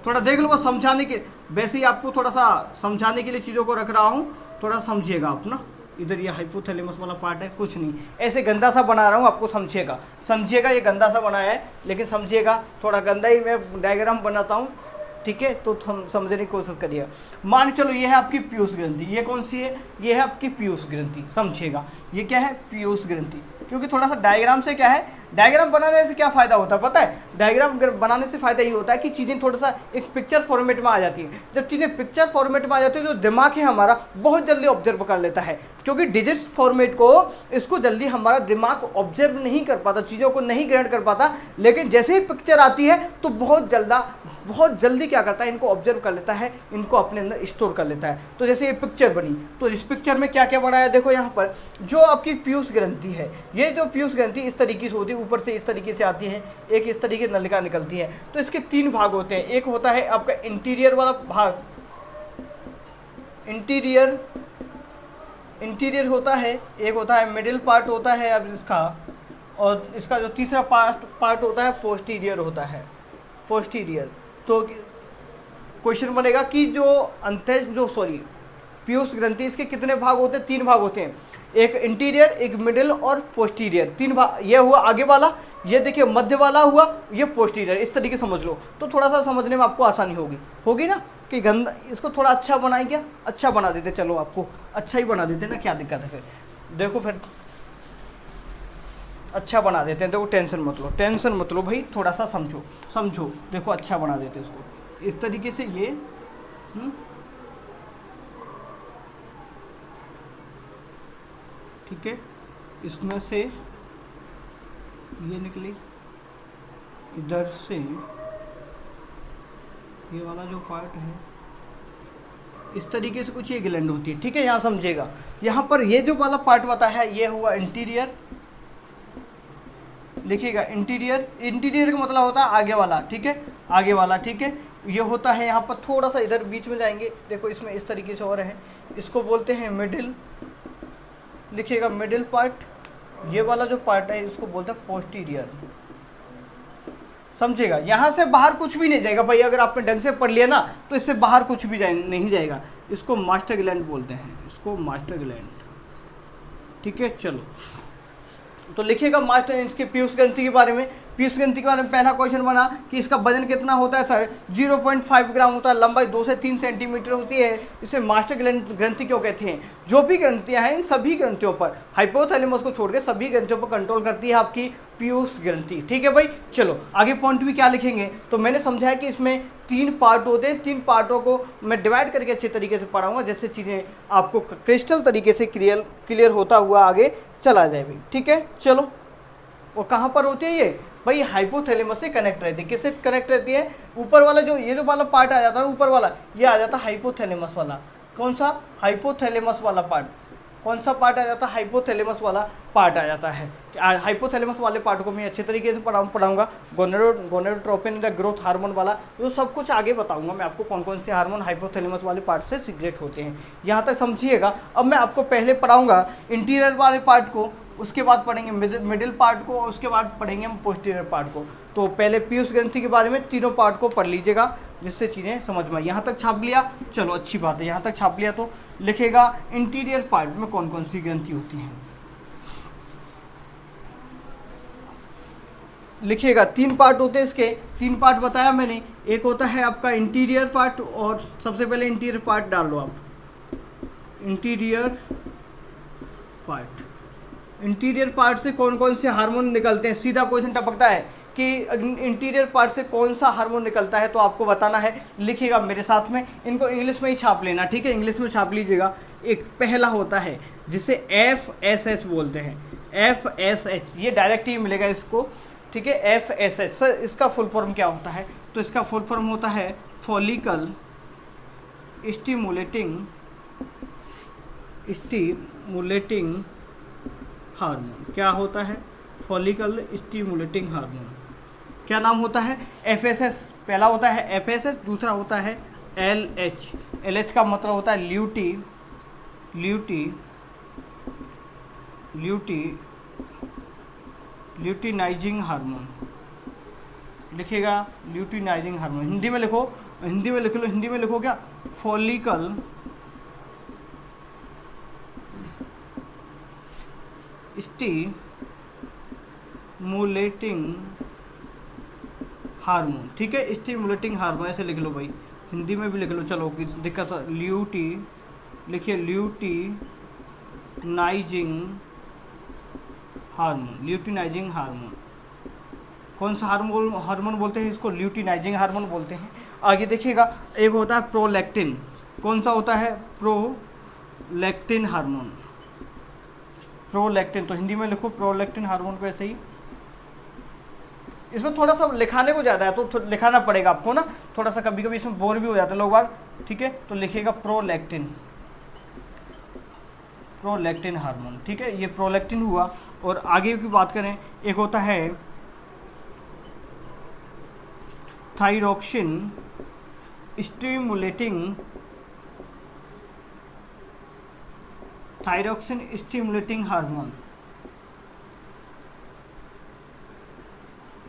थोड़ा देख लो बस समझाने के, वैसे ही आपको थोड़ा सा समझाने के लिए चीज़ों को रख रहा हूँ, थोड़ा समझिएगा आप ना। इधर ये हाइपोथैलेमस वाला पार्ट है, कुछ नहीं ऐसे गंदा सा बना रहा हूँ, आपको समझिएगा ये गंदा सा बनाया है, लेकिन समझिएगा, थोड़ा गंदा ही मैं डायग्राम बनाता हूँ, ठीक है। तो हम समझने की कोशिश करिएगा। मान चलो ये है आपकी पीयूष ग्रंथि, ये कौन सी है, ये है आपकी पीयूष ग्रंथि, समझिएगा ये क्या है, पीयूष ग्रंथि। क्योंकि थोड़ा सा डायग्राम से क्या है, डायग्राम बनाने से क्या फ़ायदा होता है पता है, डायग्राम बनाने से फ़ायदा ये होता है कि चीज़ें थोड़ा सा एक पिक्चर फॉर्मेट में आ जाती हैं। जब चीज़ें पिक्चर फॉर्मेट में आ जाती है तो दिमाग है हमारा बहुत जल्दी ऑब्जर्व कर लेता है, क्योंकि डिजिट फॉर्मेट को इसको जल्दी हमारा दिमाग ऑब्जर्व नहीं कर पाता, चीज़ों को नहीं ग्रहण कर पाता। लेकिन जैसे ही पिक्चर आती है तो बहुत जल्दी क्या करता है, इनको ऑब्जर्व कर लेता है, इनको अपने अंदर स्टोर कर लेता है। तो जैसे ये पिक्चर बनी, तो इस पिक्चर में क्या क्या बनाया, देखो यहाँ पर जो आपकी पीयूष ग्रंथि है, ये जो पीयूष ग्रंथि इस तरीके से होती है, ऊपर से इस तरीके से आती है, एक इस तरीके से नलिका निकलती है। तो इसके 3 भाग होते हैं, एक होता है आपका इंटीरियर वाला भाग, इंटीरियर होता है, एक होता है मिडिल पार्ट होता है अब इसका, और इसका जो तीसरा पार्ट होता है पोस्टीरियर होता है, पोस्टीरियर। तो क्वेश्चन बनेगा कि पीयूष ग्रंथि इसके कितने भाग होते हैं, 3 भाग होते हैं, एक इंटीरियर, एक मिडिल और पोस्टीरियर, 3 भाग। ये हुआ आगे वाला, ये देखिए मध्य वाला हुआ, ये पोस्टीरियर, इस तरीके समझ लो, तो थोड़ा सा समझने में आपको आसानी होगी ना। कि गंदा, इसको थोड़ा अच्छा बनाए क्या, अच्छा बना देते, चलो आपको अच्छा ही बना देते ना, क्या दिक्कत है फिर, देखो फिर अच्छा बना देते हैं, देखो टेंशन मत लो भाई, थोड़ा सा समझो, देखो अच्छा बना देते हैं इसको इस तरीके से, ये ठीक है, इसमें से ये निकली, इधर से ये वाला जो पार्ट है, इस तरीके से कुछ ये ग्लैंड होती है, ठीक है। यहाँ समझिएगा, यहाँ पर ये जो वाला पार्ट बता है ये हुआ इंटीरियर, लिखिएगा इंटीरियर का मतलब होता है आगे वाला, ठीक है, आगे वाला, ठीक है। ये होता है यहाँ पर थोड़ा सा इधर बीच में जाएंगे, देखो इसमें इस तरीके से और है, इसको बोलते हैं मिडिल, लिखिएगा मिडिल पार्ट। ये वाला जो पार्ट है इसको बोलते हैं पोस्टीरियर, समझेगा। यहाँ से बाहर कुछ भी नहीं जाएगा भाई, अगर आपने ढंग से पढ़ लिया ना तो इससे बाहर कुछ भी नहीं जाएगा। इसको मास्टर ग्लैंड बोलते हैं, इसको मास्टर ग्लैंड, ठीक है। चलो तो लिखिएगा मास्टर इसके पीयूष ग्रंथि के बारे में। पीयूष ग्रंथि के बारे में पहला क्वेश्चन बना कि इसका वजन कितना होता है सर, 0.5 ग्राम होता है, लंबाई 2 से 3 सेंटीमीटर होती है। इसे मास्टर ग्रंथि क्यों कहते हैं? जो भी ग्रंथियां हैं इन सभी ग्रंथियों पर, हाइपोथैलेमस को छोड़ के सभी ग्रंथियों पर कंट्रोल करती है आपकी पीयूष ग्रंथि, ठीक है भाई। चलो आगे पॉइंट भी क्या लिखेंगे, तो मैंने समझाया कि इसमें 3 पार्ट होते हैं, 3 पार्टों को मैं डिवाइड करके अच्छे तरीके से पढ़ाऊंगा, जैसे चीज़ें आपको क्रिस्टल तरीके से क्लियर होता हुआ आगे चला जाए भाई, ठीक है। चलो वो कहाँ पर होती है ये भाई, हाइपोथैलेमस से कनेक्ट रहती है। किससे कनेक्ट रहती है? ऊपर वाला जो ये जो वाला पार्ट आ जाता है ऊपर वाला, ये आ जाता है हाइपोथैलेमस वाला। कौन सा? हाइपोथैलेमस वाला पार्ट। कौन सा पार्ट आ जाता है? हाइपोथैलेमस वाला पार्ट आ जाता है। हाइपोथैलेमस वाले पार्ट को मैं अच्छे तरीके से पढ़ाऊंगा। गोनेडोट्रोपिन या ग्रोथ हार्मोन वाला, जो सब कुछ आगे बताऊंगा मैं आपको, कौन कौन से हार्मोन हाइपोथैलेमस वाले पार्ट से सीक्रेट होते हैं, यहाँ तक समझिएगा। अब मैं आपको पहले पढ़ाऊंगा इंटीरियर वाले पार्ट को, उसके बाद पढ़ेंगे मिडिल पार्ट को, और उसके बाद पढ़ेंगे हम पोस्टीरियर पार्ट को। तो पहले पीयूष ग्रंथि के बारे में तीनों पार्ट को पढ़ लीजिएगा, जिससे चीज़ें समझ में। यहाँ तक छाप लिया, चलो अच्छी बात है। यहाँ तक छाप लिया तो लिखेगा इंटीरियर पार्ट में कौन कौन सी ग्रंथि होती हैं। लिखिएगा 3 पार्ट होते हैं इसके, 3 पार्ट बताया मैंने। एक होता है आपका इंटीरियर पार्ट, और सबसे पहले इंटीरियर पार्ट डाल लो आप, इंटीरियर पार्ट। इंटीरियर पार्ट से कौन कौन से हार्मोन निकलते हैं? सीधा क्वेश्चन टपकता है कि इंटीरियर पार्ट से कौन सा हार्मोन निकलता है, तो आपको बताना है। लिखिएगा मेरे साथ में, इनको इंग्लिश में ही छाप लेना, ठीक है। इंग्लिश में छाप लीजिएगा। एक पहला होता है जिसे FSH बोलते हैं, FSH, ये डायरेक्ट ही मिलेगा इसको, ठीक है। FSH सर इसका फुल फॉर्म क्या होता है? तो इसका फुल फॉर्म होता है फॉलिकल स्टिमुलेटिंग हार्मोन। क्या होता है? Follicle stimulating hormone. क्या नाम होता है? FSH। पहला होता है FSH, दूसरा होता है LH। LH का मतलब होता है ल्यूटिनाइजिंग हार्मोन। लिखिएगा ल्यूटिनाइजिंग हार्मोन। हिंदी में लिखो, हिंदी में लिख लो, हिंदी में लिखो क्या? फॉलिकल स्टिमुलेटिंग हार्मोन, ठीक है। स्टिमुलेटिंग हार्मोन ऐसे लिख लो भाई, हिंदी में भी लिख लो। चलो दिक्कत, लिखिए ल्यूटिनाइजिंग हार्मोन। कौन सा हार्मोन बोलते हैं इसको? ल्यूटिनाइजिंग हार्मोन बोलते हैं। आगे देखिएगा, एक होता है प्रोलैक्टिन। कौन सा होता है? Prolactin hormone. प्रोलैक्टिन, तो हिंदी में लिखो प्रोलैक्टिन हार्मोन को ऐसे ही। इसमें थोड़ा सा लिखाने को ज़्यादा है तो लिखाना पड़ेगा आपको ना, थोड़ा सा कभी कभी इसमें बोर भी हो जाते हैं लोग बाग, ठीक है। तो लिखिएगा प्रोलैक्टिन हार्मोन, ठीक है। ये प्रोलैक्टिन हुआ। और आगे की बात करें, एक होता है thyroxine stimulating hormone.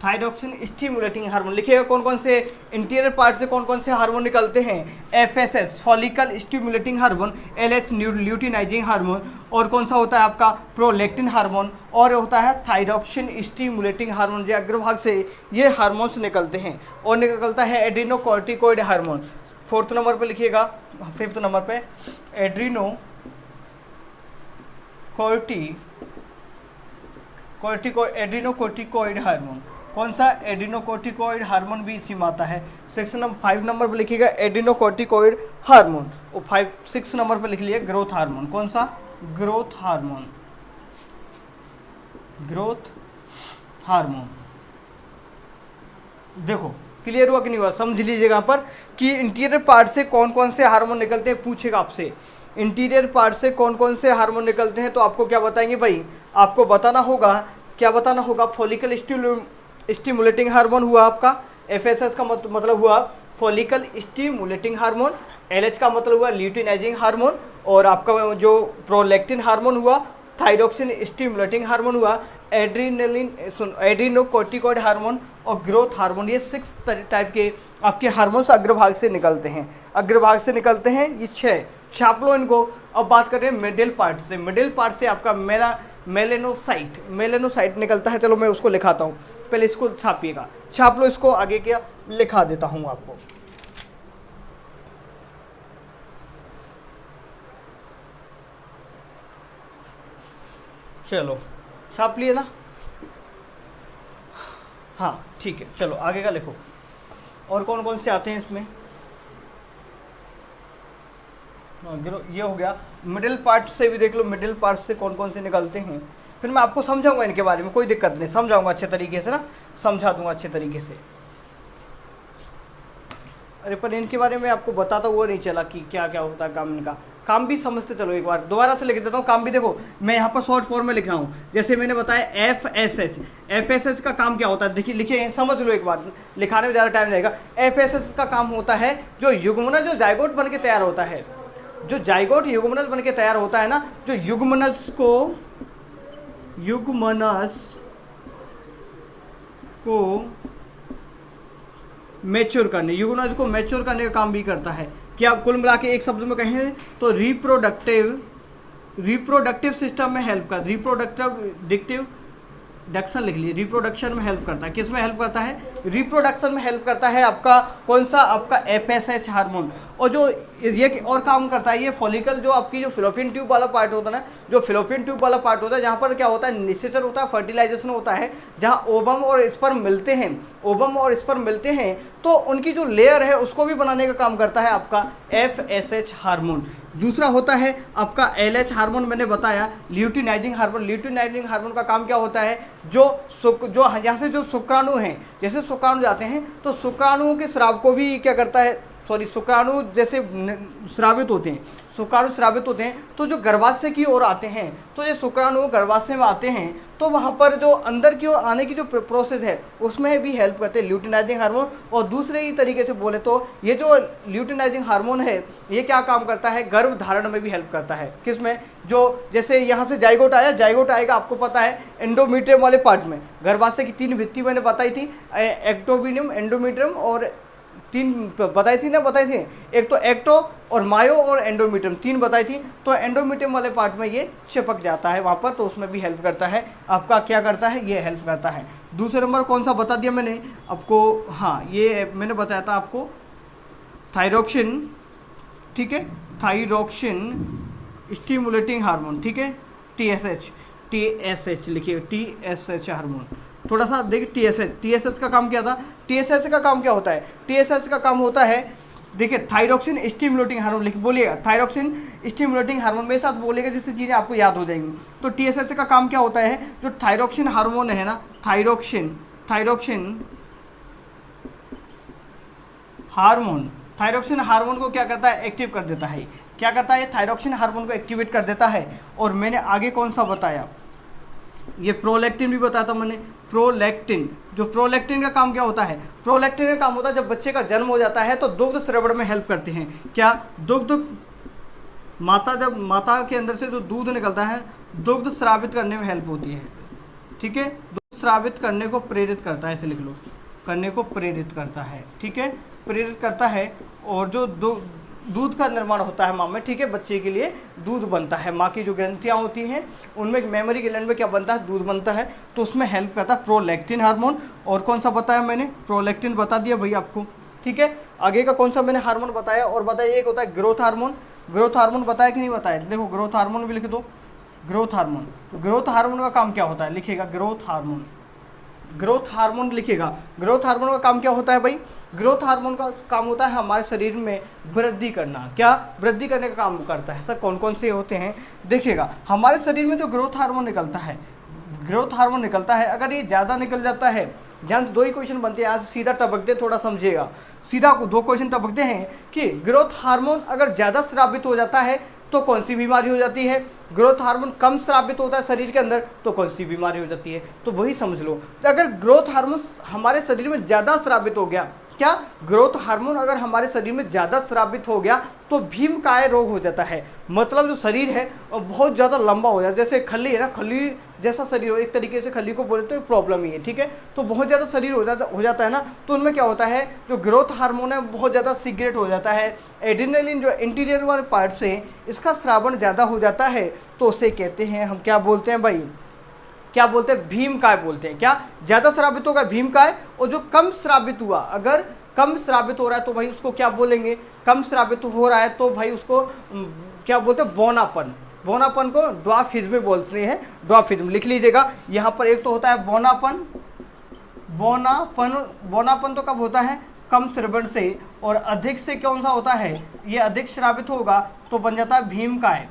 Thyroxine stimulating hormone. लिखिएगा कौन कौन से इंटीरियर पार्ट से कौन कौन से हार्मोन निकलते हैं? FSH follicle stimulating hormone, LH luteinizing hormone, और कौन सा होता है आपका? प्रोलैक्टिन हार्मोन, और होता है थायरॉक्सिन स्टिमुलेटिंग हार्मोन। जो अग्रभाग से ये हार्मोन्स निकलते हैं। और निकलता है एड्रीनोकॉर्टिकॉइड हार्मोन। 4th नंबर पर लिखिएगा, 5th नंबर पे एड्रीनोकॉर्टिकॉइड हार्मोन। कौन सा? एड्रीनोकॉर्टिकॉइड हार्मोन भी इसी में आता है। 5 नंबर पर लिखिएगा एड्रीनोकॉर्टिकॉइड हार्मोन, और 6 नंबर पर लिख लिया ग्रोथ हार्मोन। कौन सा? Growth hormone. देखो क्लियर हुआ कि नहीं हुआ? समझ लीजिएगा यहाँ पर कि इंटीरियर पार्ट से कौन कौन से हार्मोन निकलते हैं, पूछेगा आपसे। इंटीरियर पार्ट से कौन कौन से हार्मोन निकलते हैं, तो आपको क्या बताएंगे भाई? आपको बताना होगा, क्या बताना होगा? फॉलिकल स्टिमुलेटिंग हार्मोन हुआ आपका, FSH का मतलब हुआ फॉलिकल स्टिमुलेटिंग हार्मोन, LH का मतलब हुआ ल्यूटिनाइजिंग हार्मोन, और आपका जो प्रोलैक्टिन हार्मोन हुआ थायरॉक्सिन स्टिमुलेटिंग हार्मोन हुआ, एड्रीनोकोर्टिकॉइड हार्मोन और ग्रोथ हार्मोन, ये 6 टाइप के आपके हार्मोन्स अग्रभाग से निकलते हैं, अग्रभाग से निकलते हैं ये 6। छाप लो इनको। अब बात करें मिडिल पार्ट से, मिडिल पार्ट से आपका मेलेनोसाइट निकलता है। चलो मैं उसको लिखाता हूँ, पहले इसको छापिएगा, छाप लो इसको, आगे क्या लिखा देता हूँ आपको। चलो छाप लिए ना, हाँ ठीक है, चलो आगे का लिखो। और कौन कौन से आते हैं इसमें, ये हो गया। मिडिल पार्ट से भी देख लो, मिडिल पार्ट से कौन कौन से निकलते हैं, फिर मैं आपको समझाऊंगा इनके बारे में, कोई दिक्कत नहीं, समझाऊंगा अच्छे तरीके से ना, समझा दूंगा अच्छे तरीके से। अरे पर इनके बारे में आपको बताता हुआ नहीं चला कि क्या क्या होता है काम इनका, काम भी समझते चलो। एक बार दोबारा से लिख देता हूँ, काम भी देखो मैं यहाँ पर शॉर्ट फॉर्म में लिख रहा हूँ। जैसे मैंने बताया FSH, FSH का काम क्या होता है, देखिए लिखिए समझ लो एक बार, लिखाने में ज़्यादा टाइम लगेगा। FSH का काम होता है जो युग्मनज जो जाइगोट बन के तैयार होता है, जो जाइगोट युग्मनज बन के तैयार होता है ना, जो युग्मनज को मैच्योर करने, युग्मनज को मैच्योर करने का काम भी करता है। कि आप कुल मिला के एक शब्द में कहें तो रिप्रोडक्टिव सिस्टम में हेल्प कर, रिप्रोडक्शन लिख लीजिए, रिप्रोडक्शन में हेल्प करता है। किस में हेल्प करता है, रिप्रोडक्शन में हेल्प करता है आपका कौन सा, आपका FSH हार्मोन। और जो ये और काम करता है, ये फॉलिकल जो आपकी जो फिलोपियन ट्यूब वाला पार्ट होता है ना, जो फिलोपियन ट्यूब वाला पार्ट होता है, जहाँ पर क्या होता है, निषेचन होता है, फर्टिलाइजेशन होता है, जहाँ ओवम और स्पर्म मिलते हैं, ओवम और स्पर्म मिलते हैं, तो उनकी जो लेयर है उसको भी बनाने का काम करता है आपका FSH हार्मोन। दूसरा होता है आपका LH हार्मोन, मैंने बताया ल्यूटिनाइजिंग हार्मोन। ल्यूटिनाइजिंग हार्मोन का काम क्या होता है, जो यहाँ से जो शुक्राणु हैं, जैसे शुक्राणु जाते हैं तो शुक्राणुओं के स्राव को भी क्या करता है, शुक्राणु जैसे स्रावित होते हैं, शुक्राणु स्रावित होते हैं तो जो गर्भाशय की ओर आते हैं, तो ये शुक्राणु गर्भाशय में आते हैं तो वहाँ पर जो अंदर की ओर आने की जो प्रोसेस है उसमें भी हेल्प करते हैं ल्यूटिनाइजिंग हार्मोन। और दूसरे ही तरीके से बोले तो ये जो ल्यूटिनाइजिंग हार्मोन है ये क्या काम करता है, गर्भ धारण में भी हेल्प करता है। किसमें, जो जैसे यहाँ से जाइगोट आया, जाइगोट आएगा आपको पता है एंडोमीट्रियम वाले पार्ट में, गर्भाशय की 3 भित्ति मैंने बताई थी, एक्टोमीडियम, एंडोमीट्रियम और 3 बताई थी, एक तो एक्टो और मायो और एंडोमीट्रियम 3 बताई थी। तो एंडोमीट्रियम वाले पार्ट में ये चिपक जाता है वहाँ पर, तो उसमें भी हेल्प करता है आपका, क्या करता है, ये हेल्प करता है। दूसरे नंबर कौन सा बता दिया मैंने आपको, हाँ ये मैंने बताया था आपको थायरोक्सिन, ठीक है, थायरोक्सिन स्टिमुलेटिंग हार्मोन, ठीक है, TSH लिखिए, TSH हार्मोन। थोड़ा सा देखिए TSH का काम क्या था, TSH का काम क्या होता है, TSH का काम होता है, देखिए थायरोक्सिन स्टिमुलेटिंग हार्मोन, लिख बोलिएगा थायरोक्सिन स्टिमुलेटिंग हार्मोन, मेरे साथ बोलिएगा जिससे चीज़ें आपको याद हो जाएंगी। तो TSH का काम क्या होता है, जो थायरोक्सिन हार्मोन है ना, थायरोक्सिन हार्मोन को क्या करता है, एक्टिव कर देता है। क्या करता है, थायरोक्सिन हार्मोन को एक्टिवेट कर देता है। और मैंने आगे कौन सा बताया, ये प्रोलैक्टिन भी बताया था मैंने, प्रोलैक्टिन। जो प्रोलैक्टिन का काम क्या होता है, प्रोलैक्टिन का काम होता है जब बच्चे का जन्म हो जाता है तो दुग्ध स्रावण में हेल्प करते हैं। क्या, जब माता के अंदर से जो दूध निकलता है, दुग्ध स्रावित करने में हेल्प होती है, ठीक है, दुग्ध स्रावित करने को प्रेरित करता है, ऐसे लिख लो, करने को प्रेरित करता है, ठीक है, प्रेरित करता है। और जो दूध का निर्माण होता है माँ में, ठीक है, बच्चे के लिए दूध बनता है, माँ की जो ग्रंथियाँ होती हैं उनमें मेमोरी ग्लैंड में क्या बनता है, दूध बनता है, तो उसमें हेल्प करता है प्रोलैक्टिन हार्मोन। और कौन सा बताया मैंने, प्रोलैक्टिन बता दिया भाई आपको, ठीक है। आगे का कौन सा मैंने हार्मोन बताया, और बताइए, एक होता है ग्रोथ हार्मोन। ग्रोथ हार्मोन बताया कि नहीं बताया, देखो ग्रोथ हार्मोन भी लिख दो, ग्रोथ हार्मोन। तो ग्रोथ हार्मोन का काम क्या होता है, लिखिएगा ग्रोथ हार्मोन, ग्रोथ हार्मोन लिखिएगा। ग्रोथ हार्मोन का काम क्या होता है भाई, ग्रोथ हार्मोन का काम होता है हमारे शरीर में वृद्धि करना। क्या, वृद्धि करने का काम करता है। सर कौन कौन से होते हैं, देखिएगा हमारे शरीर में जो ग्रोथ हार्मोन निकलता है, ग्रोथ हार्मोन निकलता है, अगर ये ज़्यादा निकल जाता है, ध्यान से 2 ही क्वेश्चन बनते हैं, यहाँ से सीधा टपक दे, थोड़ा समझिएगा, सीधा 2 क्वेश्चन टपकते हैं कि ग्रोथ हार्मोन अगर ज़्यादा स्रावित हो जाता है तो कौन सी बीमारी हो जाती है, ग्रोथ हार्मोन कम स्रावित होता है शरीर के अंदर तो कौन सी बीमारी हो जाती है। तो वही समझ लो, तो अगर ग्रोथ हार्मोन हमारे शरीर में ज़्यादा स्रावित हो गया क्या ग्रोथ हार्मोन अगर हमारे शरीर में ज़्यादा स्रावित हो गया तो भीमकाय रोग हो जाता है। मतलब जो शरीर है बहुत ज़्यादा लंबा हो जाता है, जैसे खल्ली है ना, खल्ली जैसा शरीर हो, एक तरीके से खल्ली को बोले तो प्रॉब्लम ही है, ठीक है। तो बहुत ज़्यादा शरीर हो जाता है ना, तो उनमें क्या होता है, जो ग्रोथ हार्मोन है बहुत ज़्यादा सीक्रेट हो जाता है। एड्रेनलिन जो इंटीरियर वाले पार्ट से इसका स्रावण ज़्यादा हो जाता है, तो उसे कहते हैं हम क्या बोलते हैं भाई, क्या बोलते हैं, भीमकाय बोलते हैं। क्या ज़्यादा श्रावित होगा भीमकाय, और जो कम श्रावित हुआ, अगर कम श्रावित हो रहा है तो भाई उसको क्या बोलेंगे, कम श्रावित हो रहा है तो भाई उसको क्या बोलते हैं, बौनापन। बौनापन को ड्वार्फिज्म बोलते हैं, ड्वार्फिज्म लिख लीजिएगा। यहाँ पर एक तो होता है बौनापन, बौनापन तो कब होता है, कम श्रवण से, और अधिक से कौन सा होता है, ये अधिक श्रावित होगा तो बन जाता है भीमकाय,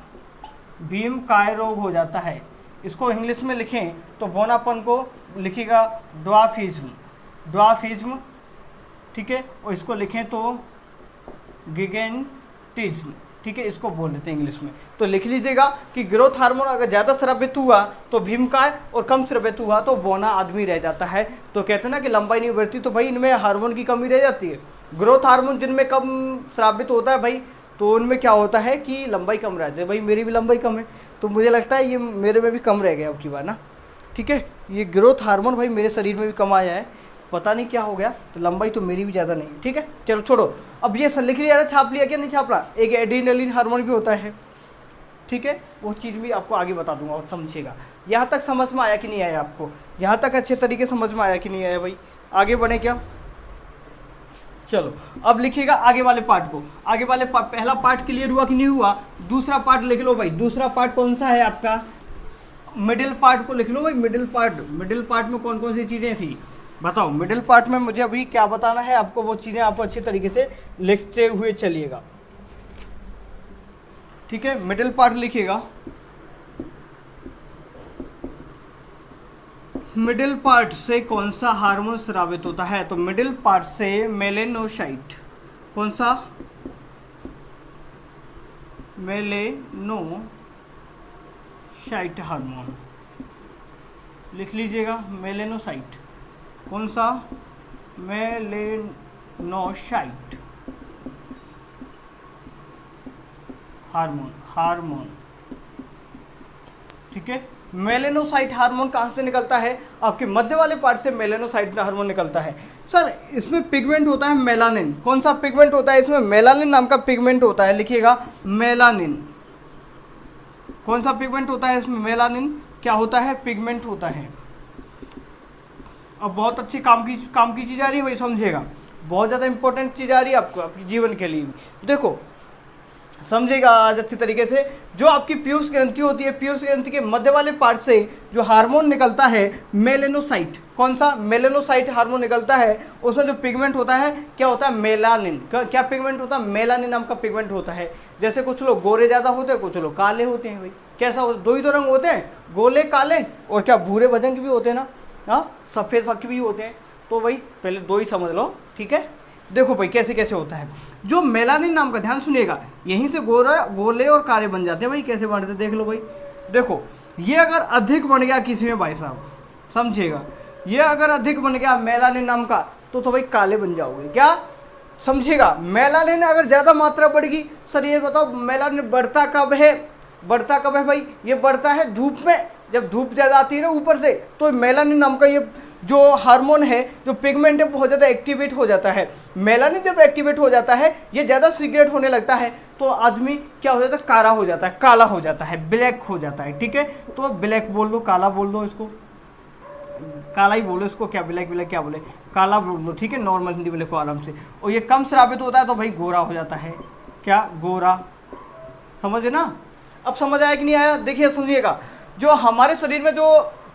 भीमकाय रोग हो जाता है। इसको इंग्लिश में लिखें तो बौनापन को लिखिएगा ड्वार्फिज्म, ड्वार्फिज्म, ठीक है। और इसको लिखें तो गिगेंटिज्म, ठीक है, इसको बोल देते हैं इंग्लिश में। तो लिख लीजिएगा कि ग्रोथ हार्मोन अगर ज़्यादा स्रावित हुआ तो भीमकाय, और कम स्रावित हुआ तो बौना आदमी रह जाता है। तो कहते हैं ना कि लंबाई नहीं बढ़ती, तो भाई इनमें हार्मोन की कमी रह जाती है। ग्रोथ हार्मोन जिनमें कम स्रावित होता है भाई, तो उनमें क्या होता है कि लंबाई कम रहती है। भाई मेरी भी लंबाई कम है, तो मुझे लगता है ये मेरे में भी कम रह गया अब की बार ना, ठीक है। ये ग्रोथ हार्मोन भाई मेरे शरीर में भी कम आया है, पता नहीं क्या हो गया, तो लंबाई तो मेरी भी ज़्यादा नहीं, ठीक है। चलो छोड़ो, अब ये लिख लिया, छाप लिया क्या नहीं छापला। एक एड्रेनलिन हार्मोन भी होता है, ठीक है, वो चीज़ भी आपको आगे बता दूंगा और समझिएगा। यहाँ तक समझ में आया कि नहीं आया आपको, यहाँ तक अच्छे तरीके समझ में आया कि नहीं आया भाई, आगे बढ़े क्या। चलो अब लिखिएगा आगे वाले पार्ट को, आगे वाले पहला पार्ट क्लियर हुआ कि नहीं हुआ, दूसरा पार्ट लिख लो भाई। दूसरा पार्ट कौन सा है आपका, मिडिल पार्ट को लिख लो भाई। मिडिल पार्ट में कौन कौन सी चीज़ें थी बताओ। मिडिल पार्ट में मुझे अभी क्या बताना है आपको, वो चीज़ें आप अच्छे तरीके से लिखते हुए चलिएगा, ठीक है। मिडिल पार्ट लिखिएगा, मिडिल पार्ट से कौन सा हार्मोन स्रावित होता है, तो मिडिल पार्ट से मेलेनोसाइट, कौन सा, मेलेनोसाइट हार्मोन लिख लीजिएगा। मेलेनोसाइट कौन सा, मेलेनोसाइट हार्मोन, ठीक है। मेलेनोसाइट हार्मोन कहाँ से निकलता है, आपके मध्य वाले पार्ट से मेलेनोसाइट हार्मोन निकलता है। सर इसमें पिगमेंट होता है मेलानिन, कौन सा पिगमेंट होता है इसमें, मेलानिन नाम का पिगमेंट होता है, लिखिएगा मेलानिन। कौन सा पिगमेंट होता है इसमें, मेलानिन क्या होता है, पिगमेंट होता है। अब बहुत अच्छी काम की चीज़ आ रही है भाई, समझिएगा, बहुत ज़्यादा इंपॉर्टेंट चीज़ आ रही है आपको आपके जीवन के लिए। देखो समझेगा आज अच्छी तरीके से, जो आपकी पीयूष ग्रंथि होती है, पीयूष ग्रंथि के मध्य वाले पार्ट से जो हार्मोन निकलता है मेलेनोसाइट, कौन सा, मेलेनोसाइट हार्मोन निकलता है, उसमें जो पिगमेंट होता है क्या होता है, मेलानिन। क्या पिगमेंट होता है, मेलानिन नाम का पिगमेंट होता है। जैसे कुछ लोग गोरे ज़्यादा होते हैं, कुछ लोग काले होते हैं भाई, कैसा होता है, दो ही तो रंग होते हैं, गोले काले, और क्या भूरे भजन के भी होते हैं ना, हाँ सफ़ेद फक भी होते हैं। तो भाई पहले दो ही समझ लो, ठीक है। देखो भाई कैसे कैसे होता है, जो मेलानिन नाम का, ध्यान सुनिएगा, यहीं से गोले और काले बन जाते हैं भाई। कैसे बनते हैं देख लो भाई, देखो ये अगर अधिक बन गया किसी में भाई साहब, समझिएगा, ये अगर अधिक बन गया मेलानिन नाम का, तो भाई काले बन जाओगे, क्या समझिएगा। मेलानिन अगर ज़्यादा मात्रा बढ़ गई, सर ये बताओ मेलानिन बढ़ता कब है, भाई, ये बढ़ता है धूप में, जब धूप ज़्यादा आती है ना ऊपर से, तो मेलानिन नाम का ये जो हार्मोन है, जो पिगमेंट है, बहुत ज़्यादा एक्टिवेट हो जाता है। मेलानिन जब एक्टिवेट हो जाता है, ये ज़्यादा सीक्रेट होने लगता है, तो आदमी क्या हो जाता है, काला हो जाता है, काला हो जाता है, ब्लैक हो जाता है, ठीक है। तो ब्लैक बोल दो, काला बोल दो, इसको काला ही बोलो, इसको क्या ब्लैक क्या बोले, काला बोल दो, ठीक है, नॉर्मल हिंदी में लिखो आराम से। और ये कम श्रावित होता है तो भाई गोरा हो जाता है, क्या गोरा, समझे ना। अब समझ आया कि नहीं आया, देखिए समझिएगा, जो हमारे शरीर में जो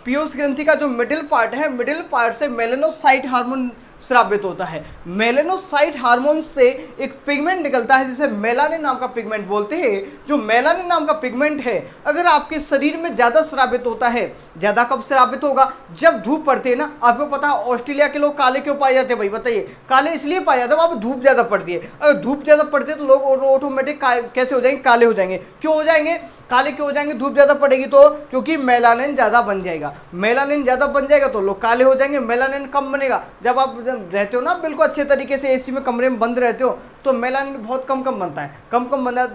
पीयूष ग्रंथि का जो मिडिल पार्ट है, मिडिल पार्ट से मेलेनोसाइट हार्मोन स्रावित होता है। मेलेनोसाइट हार्मोन से एक पिगमेंट निकलता है जिसे मेलानिन नाम का पिगमेंट बोलते हैं। जो मेलानिन नाम का पिगमेंट है, अगर आपके शरीर में ज़्यादा स्रावित होता है, ज़्यादा कब स्रावित होगा, जब धूप पड़ती है ना। आपको पता है ऑस्ट्रेलिया के लोग काले क्यों पाए जाते हैं भाई, बताइए। काले इसलिए पाए जाते हैं, वहाँ पर धूप ज़्यादा पड़ती है। अगर धूप ज़्यादा पड़ती है तो लोग ऑटोमेटिक कैसे हो जाएंगे, काले हो जाएंगे। क्यों हो जाएंगे काले, क्यों हो जाएंगे, धूप ज़्यादा पड़ेगी तो, क्योंकि मेलानिन ज़्यादा बन जाएगा। मेलानिन ज़्यादा बन जाएगा तो लोग काले हो जाएंगे। मेलानिन कम बनेगा, जब आप जब रहते हो ना बिल्कुल अच्छे तरीके से एसी में कमरे में बंद रहते हो तो मेलानिन बहुत कम बनता है, कम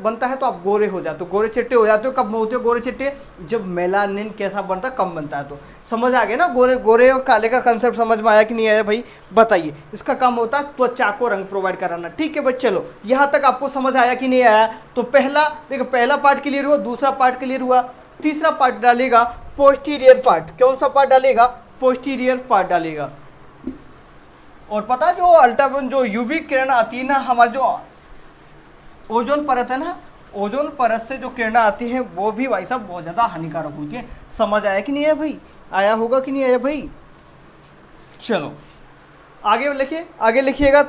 बनता है तो आप गोरे हो जाते हो, गोरे चिट्टे हो जाते हो। कब होते हो गोरे चिट्टे? जब मेलानिन कैसा बनता है, कम बनता है। तो समझ आ गया ना, गोरे और काले का कंसेप्ट समझ में आया कि नहीं आया भाई बताइए। इसका काम होता है त्वचा को रंग प्रोवाइड कराना। ठीक है भाई, चलो यहाँ तक आपको समझ आया कि नहीं आया? तो पहला देखो, पहला पार्ट क्लियर हुआ, दूसरा पार्ट क्लियर हुआ, तीसरा पार्ट डालेगा पोस्टीरियर पार्ट। कौन सा पार्ट डालेगा? पोस्टीरियर पार्ट डालेगा। और पता है जो अल्ट्रावायलेट जो यूवी किरण आती है ना, हमारे जो ओजोन परत है ना, ओजोन परत से जो किरणें आती हैं वो भी भाई साहब बहुत ज़्यादा हानिकारक होती है। समझ आया कि नहीं आया भाई? आया होगा कि नहीं आया भाई? चलो आगे लिखिए, आगे लिखिएगा।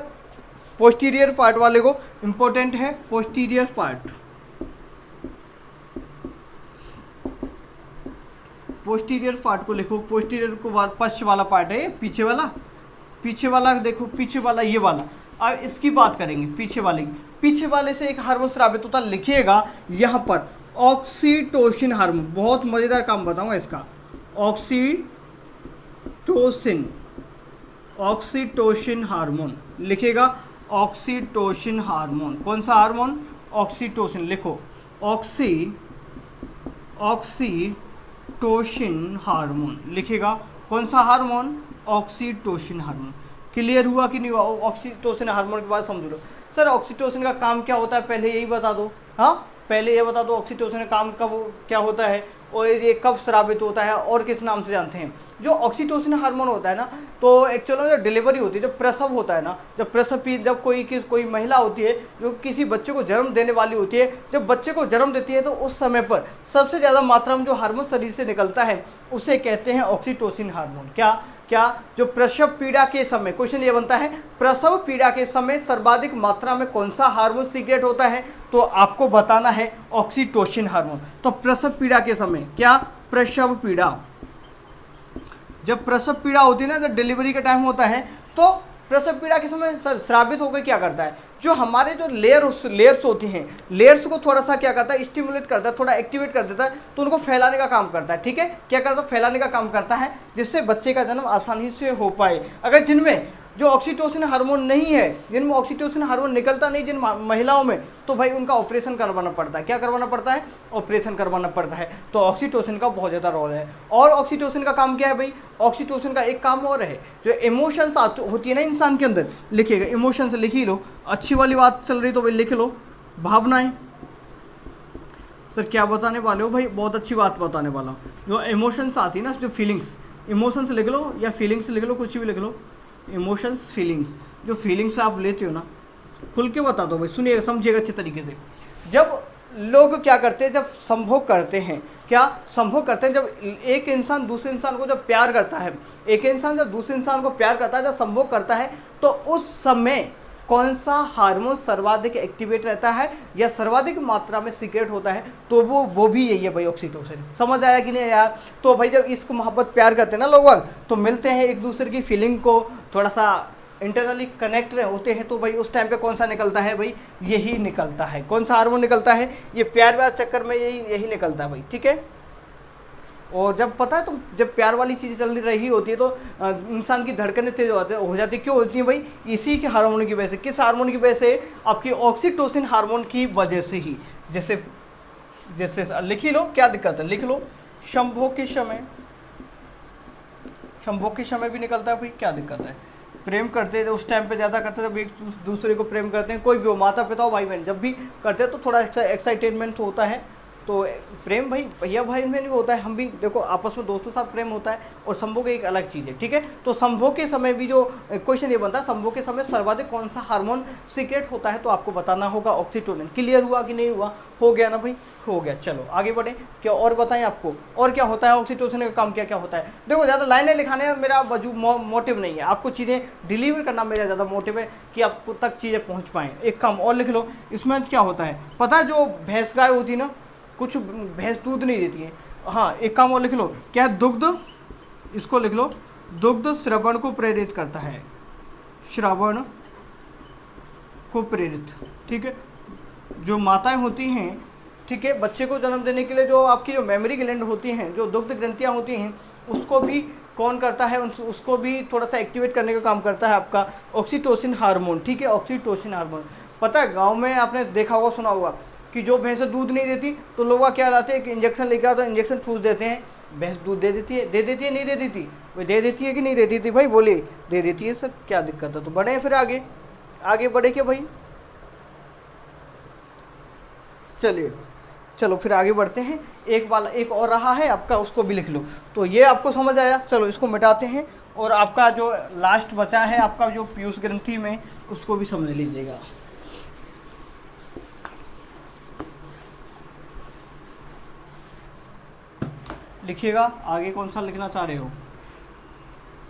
पोस्टीरियर पार्ट वाले को इंपॉर्टेंट है पोस्टीरियर पार्ट। पोस्टीरियर पार्ट को लिखो। पोस्टीरियर को पश्च वाला पार्ट है, पीछे वाला, पीछे वाला देखो, पीछे वाला ये वाला। अब इसकी बात करेंगे पीछे वाले की। पीछे वाले से एक हार्मोन स्रावित होता, लिखिएगा यहाँ पर ऑक्सीटोसिन हार्मोन। बहुत मजेदार काम बताऊंगा इसका, ऑक्सीटोसिन, ऑक्सीटोसिन हार्मोन लिखिएगा। ऑक्सीटोसिन हार्मोन, कौन सा हार्मोन? ऑक्सीटोसिन लिखो, ऑक्सीटोसिन हार्मोन लिखिएगा। कौन सा हार्मोन? Oxytocin hormone. क्लियर हुआ कि नहीं हुआ? ऑक्सीटोसिन हार्मोन के बाद समझ लो। सर ऑक्सीटोसिन का काम क्या होता है पहले यही बता दो। हाँ पहले ये बता दो ऑक्सीटोसिन का काम कब क्या होता है और ये कब स्रावित होता है और किस नाम से जानते हैं। जो ऑक्सीटोसिन हार्मोन होता है ना, तो एक्चुअली जब डिलीवरी होती है, जब प्रसव होता है ना, जब प्रसव जब कोई महिला होती है जो किसी बच्चे को जन्म देने वाली होती है, जब बच्चे को जन्म देती है तो उस समय पर सबसे ज़्यादा मात्रा में जो हार्मोन शरीर से निकलता है उसे कहते हैं ऑक्सीटोसिन हार्मोन। क्या जो प्रसव पीड़ा के समय, क्वेश्चन ये बनता है प्रसव पीड़ा के समय सर्वाधिक मात्रा में कौन सा हार्मोन सीक्रेट होता है? तो आपको बताना है ऑक्सीटोसिन हार्मोन। तो प्रसव पीड़ा के समय क्या? प्रसव पीड़ा, जब प्रसव पीड़ा होती है ना, जब डिलीवरी का टाइम होता है तो प्रसव पीड़ा के समय स्रावित होकर क्या करता है, जो हमारे जो लेयर्स होती हैं, लेयर्स को थोड़ा सा क्या करता है, स्टिमुलेट करता है, थोड़ा एक्टिवेट कर देता है, तो उनको फैलाने का काम करता है। ठीक है, क्या करता है? फैलाने का काम करता है, जिससे बच्चे का जन्म आसानी से हो पाए। अगर जिनमें जो ऑक्सीटोसिन हार्मोन नहीं है, जिनमें ऑक्सीटोसिन हार्मोन निकलता नहीं जिन महिलाओं में, तो भाई उनका ऑपरेशन करवाना पड़ता है। क्या करवाना पड़ता है? ऑपरेशन करवाना पड़ता है। तो ऑक्सीटोसिन का बहुत ज़्यादा रोल है। और ऑक्सीटोसिन का काम क्या है भाई? ऑक्सीटोसिन का एक काम और है, जो इमोशंस होती है ना इंसान के अंदर, लिखिएगा इमोशंस लिख ही लो। अच्छी वाली बात चल रही तो भाई लिख लो, भावनाएं। सर क्या बताने वाले हो भाई? बहुत अच्छी बात बताने वाला हूँ। जो इमोशंस आती है ना, जो फीलिंग्स, इमोशंस लिख लो या फीलिंग्स लिख लो, कुछ भी लिख लो। इमोशंस, फीलिंग्स, जो फीलिंग्स आप लेते हो ना, खुल के बता दो भाई, सुनिएगा समझिएगा अच्छे तरीके से। जब लोग क्या करते हैं, जब संभोग करते हैं, क्या संभोग करते हैं, जब एक इंसान दूसरे इंसान को जब प्यार करता है, एक इंसान जब दूसरे इंसान को प्यार करता है, जब संभोग करता है, तो उस समय कौन सा हार्मोन सर्वाधिक एक्टिवेट रहता है या सर्वाधिक मात्रा में सीक्रेट होता है? तो वो भी यही है भाई, ऑक्सीटोसिन। समझ आया कि नहीं यार? तो भाई जब इश्क मोहब्बत प्यार करते हैं ना लोग, तो मिलते हैं एक दूसरे की फीलिंग को थोड़ा सा इंटरनली कनेक्ट होते हैं, तो भाई उस टाइम पे कौन सा निकलता है भाई? यही निकलता है। कौन सा हार्मोन निकलता है? ये प्यार व्यार चक्कर में यही निकलता है भाई। ठीक है, और जब पता है, तो जब प्यार वाली चीज़ें चल रही होती है तो इंसान की धड़कनें तेज हो जाती है। क्यों होती है भाई? इसी के हार्मोन की वजह से। किस हार्मोन की वजह से? आपकी ऑक्सीटोसिन हार्मोन की वजह से ही। जैसे लिख ही लो, क्या दिक्कत है, लिख लो। संभोग के समय भी निकलता है भाई, क्या दिक्कत है? प्रेम करते हैं उस टाइम पे ज़्यादा करते हैं, जब एक दूसरे को प्रेम करते हैं, कोई भी हो, माता पिता हो, भाई बहन, जब भी करते हैं तो थोड़ा एक्साइटेडमेंट होता है। तो प्रेम भाई भैया भाई में भी होता है, हम भी देखो आपस में दोस्तों के साथ प्रेम होता है, और संभोग एक अलग चीज़ है। ठीक है, तो संभोग के समय भी जो क्वेश्चन ये बनता है, संभोग के समय सर्वाधिक कौन सा हार्मोन सीक्रेट होता है, तो आपको बताना होगा ऑक्सीटोसिन। क्लियर हुआ कि नहीं हुआ? हो गया ना भाई? हो गया। चलो आगे बढ़े, क्या और बताएं आपको और क्या होता है, ऑक्सीटोसिन का काम क्या क्या होता है। देखो ज़्यादा लाइनें लिखाने का मेरा मोटिव नहीं है, आपको चीज़ें डिलीवर करना मेरा ज़्यादा मोटिव है कि आप तक चीज़ें पहुँच पाएँ। एक काम और लिख लो, इसमें क्या होता है पता है? जो भैंस गाय होती है ना, कुछ भैंस दूध नहीं देती है। हाँ एक काम और लिख लो, क्या है? दुग्ध, इसको लिख लो, दुग्ध श्रवण को प्रेरित करता है, श्रवण को प्रेरित। ठीक है, जो माताएं होती हैं ठीक है। बच्चे को जन्म देने के लिए जो आपकी जो मेमोरी ग्लैंड होती हैं, जो दुग्ध ग्रंथियाँ होती हैं, उसको भी कौन करता है, उसको भी थोड़ा सा एक्टिवेट करने का काम करता है आपका ऑक्सीटोसिन हार्मोन, ठीक है, ऑक्सीटोसिन हार्मोन। पता है गांव में आपने देखा होगा, सुना होगा कि जो भैंसें दूध नहीं देती तो लोग क्या लाते हैं, एक इंजेक्शन लेके आता है, इंजेक्शन ठूस देते हैं, भैंस दूध दे देती है, नहीं दे देती, वो दे देती है कि नहीं दे देती भाई, बोले दे देती है सर, क्या दिक्कत है। तो बढ़े फिर आगे बढ़े क्या भाई, चलिए चलो फिर आगे बढ़ते हैं। एक और रहा है आपका, उसको भी लिख लो। तो ये आपको समझ आया, चलो इसको मिटाते हैं। और आपका जो लास्ट बचा है आपका जो पीयूष ग्रंथि में, उसको भी समझ लीजिएगा। लिखिएगा आगे कौन सा लिखना चाह रहे हो।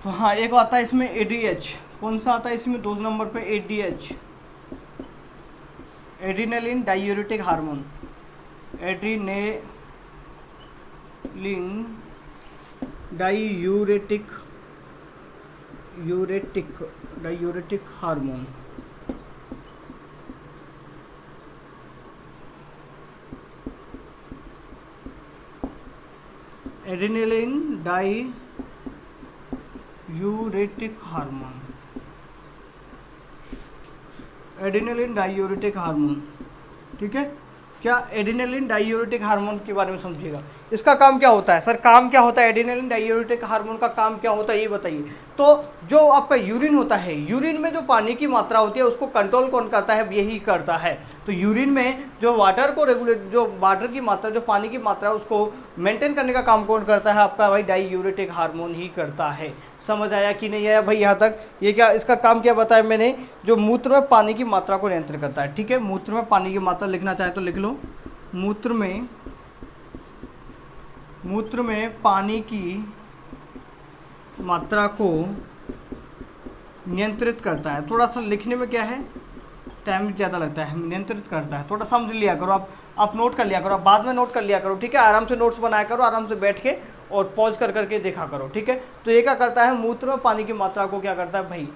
तो हाँ, एक आता है इसमें ADH, कौन सा आता है इसमें 2 नंबर पे, ADH, adrenaline diuretic hormone, adrenaline diuretic hormone. Adrenaline diuretic hormone, adrenaline diuretic hormone, ठीक है। क्या एड्रेनलिन डायूरेटिक हार्मोन के बारे में समझिएगा। इसका काम क्या होता है सर, काम क्या होता है, एड्रेनलिन डायूरेटिक हार्मोन का काम क्या होता है ये बताइए। तो जो आपका यूरिन होता है, यूरिन में जो पानी की मात्रा होती है उसको कंट्रोल कौन करता है, यही करता है। तो यूरिन में जो वाटर को रेगुलेट, जो वाटर की मात्रा, जो पानी की मात्रा है उसको मेंटेन करने का काम कौन करता है, आपका भाई डायूरेटिक हार्मोन ही करता है। समझ आया कि नहीं आया भाई यहाँ तक। ये क्या, इसका काम क्या बताया मैंने, जो मूत्र में पानी की मात्रा को नियंत्रित करता है, ठीक है। मूत्र में पानी की मात्रा लिखना चाहे तो लिख लो, मूत्र में पानी की मात्रा को नियंत्रित करता है। थोड़ा सा लिखने में क्या है, टाइम ज़्यादा लगता है, नियंत्रित करता है। थोड़ा समझ लिया करो आप नोट कर लिया करो, आप बाद में नोट कर लिया करो, ठीक है। आराम से नोट्स बनाया करो, आराम से बैठ के और पॉज कर करके देखा करो, ठीक है। तो ये क्या करता है, मूत्र में पानी की मात्रा को क्या करता है भाई,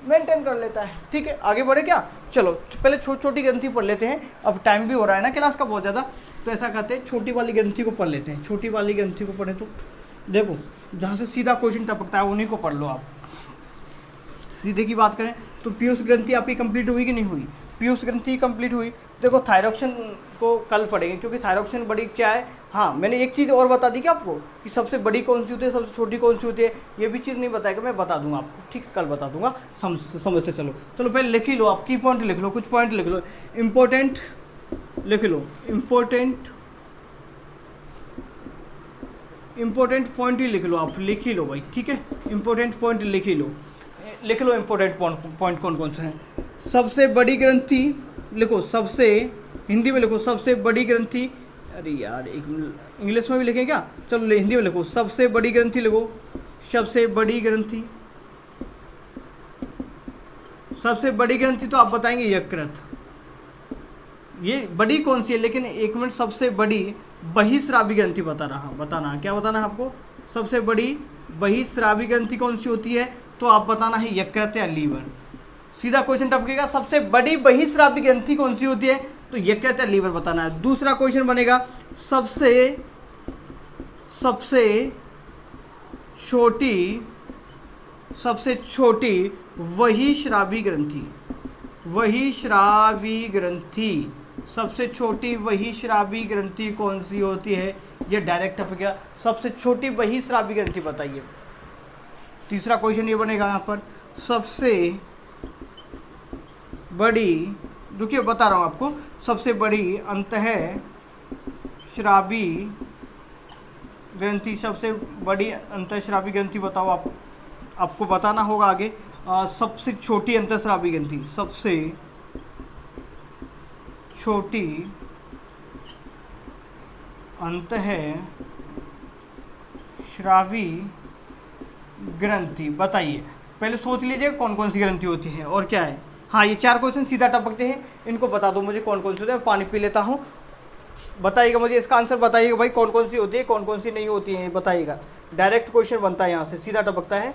मेंटेन कर लेता है, ठीक है। आगे बढ़े क्या, चलो पहले छोटी ग्रंथि पढ़ लेते हैं, अब टाइम भी हो रहा है ना क्लास का बहुत ज़्यादा। तो ऐसा करते हैं, छोटी वाली ग्रंथि को पढ़ लेते हैं। छोटी वाली ग्रंथि को पढ़े तो देखो, जहाँ से सीधा क्वेश्चन टपकता है उन्हीं को पढ़ लो आप। सीधे की बात करें तो पीयूष ग्रंथि आपकी कंप्लीट हुई कि नहीं हुई, पीयूष ग्रंथि कंप्लीट हुई। देखो थायरॉक्सिन को कल पढ़ेंगे, क्योंकि थायरॉक्सिन बड़ी क्या है। हाँ, मैंने एक चीज़ और बता दी क्या आपको, कि सबसे बड़ी कौन सी होती है, सबसे छोटी कौन सी होती है, ये भी चीज़ नहीं बताएगा, मैं बता दूंगा आपको, ठीक है, कल बता दूंगा। समझते चलो पहले लिख ही लो, आप की पॉइंट लिख लो, कुछ पॉइंट लिख लो, इम्पोर्टेंट लिख लो, इम्पोर्टेंट पॉइंट ही लिख लो, आप लिख ही लो भाई, ठीक है। इम्पोर्टेंट पॉइंट लिख ही लो, लिख लो इम्पोर्टेंट पॉइंट कौन कौन से हैं। सबसे बड़ी ग्रंथि लिखो, सबसे, हिंदी में लिखो, सबसे बड़ी ग्रंथि, अरे यार एक मिनट, इंग्लिश में भी लिखें क्या, चलो हिंदी में लिखो, सबसे बड़ी ग्रंथि लिखो, सबसे बड़ी ग्रंथि, सबसे बड़ी ग्रंथि तो आप बताएंगे यकृत, ये बड़ी कौन सी है, लेकिन एक मिनट, सबसे बड़ी बहिस्रावी ग्रंथि बताना क्या बताना है आपको, सबसे बड़ी बहिस्रावी ग्रंथि कौन सी होती है, तो आप बताना है यकृत या लीवर। सीधा क्वेश्चन टपकेगा, सबसे बड़ी बहिस्रावी ग्रंथि कौन सी होती है, तो यकृत या लीवर बताना है। दूसरा क्वेश्चन बनेगा, सबसे छोटी बहिस्रावी ग्रंथि, सबसे छोटी बहिस्रावी ग्रंथि कौन सी होती है, ये डायरेक्ट टपकेगा, सबसे छोटी बहिस्रावी ग्रंथि बताइए। तीसरा क्वेश्चन ये बनेगा यहाँ पर, सबसे बड़ी, रुकिए बता रहा हूँ आपको, सबसे बड़ी अंतःस्रावी ग्रंथि, सबसे बड़ी अंतःस्रावी ग्रंथि बताओ आप, आपको बताना होगा आगे। सबसे छोटी अंतःस्रावी ग्रंथि, सबसे छोटी अंतःस्रावी ग्रंथि बताइए। पहले सोच लीजिए कौन कौन सी ग्रंथि होती है और क्या है। हाँ, ये 4 क्वेश्चन सीधा टपकते हैं, इनको बता दो मुझे कौन कौन सी होती है। मैं पानी पी लेता हूँ, बताइएगा मुझे इसका आंसर, बताइएगा भाई कौन कौन सी होती है, कौन कौन सी नहीं होती है, बताइएगा। डायरेक्ट क्वेश्चन बनता है, यहाँ से सीधा टपकता है।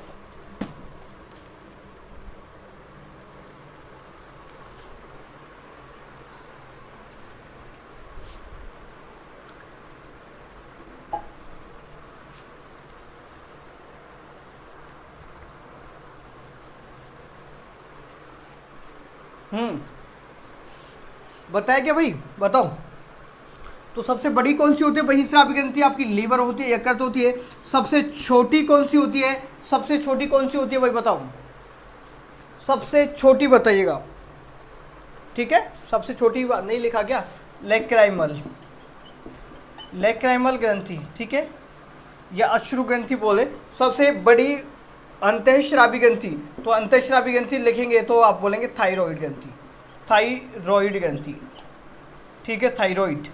बताया क्या भाई, बताओ। तो सबसे बड़ी कौन सी होती है बहिस्रावी ग्रंथि? आपकी लीवर होती है, यकृत होती है। सबसे छोटी कौन सी होती है? सबसे छोटी कौन सी होती है भाई, बताओ। सबसे छोटी बताइएगा, ठीक है। सबसे छोटी नहीं लिखा क्या? लेक्राइमल, लेक्राइमल ग्रंथि, ठीक है, या अश्रु ग्रंथि बोले। सबसे बड़ी अंतःस्रावी ग्रंथि, तो अंतःस्रावी ग्रंथि लिखेंगे तो आप बोलेंगे थायराइड ग्रंथि, थायराइड ग्रंथि, ठीक है, थायराइड।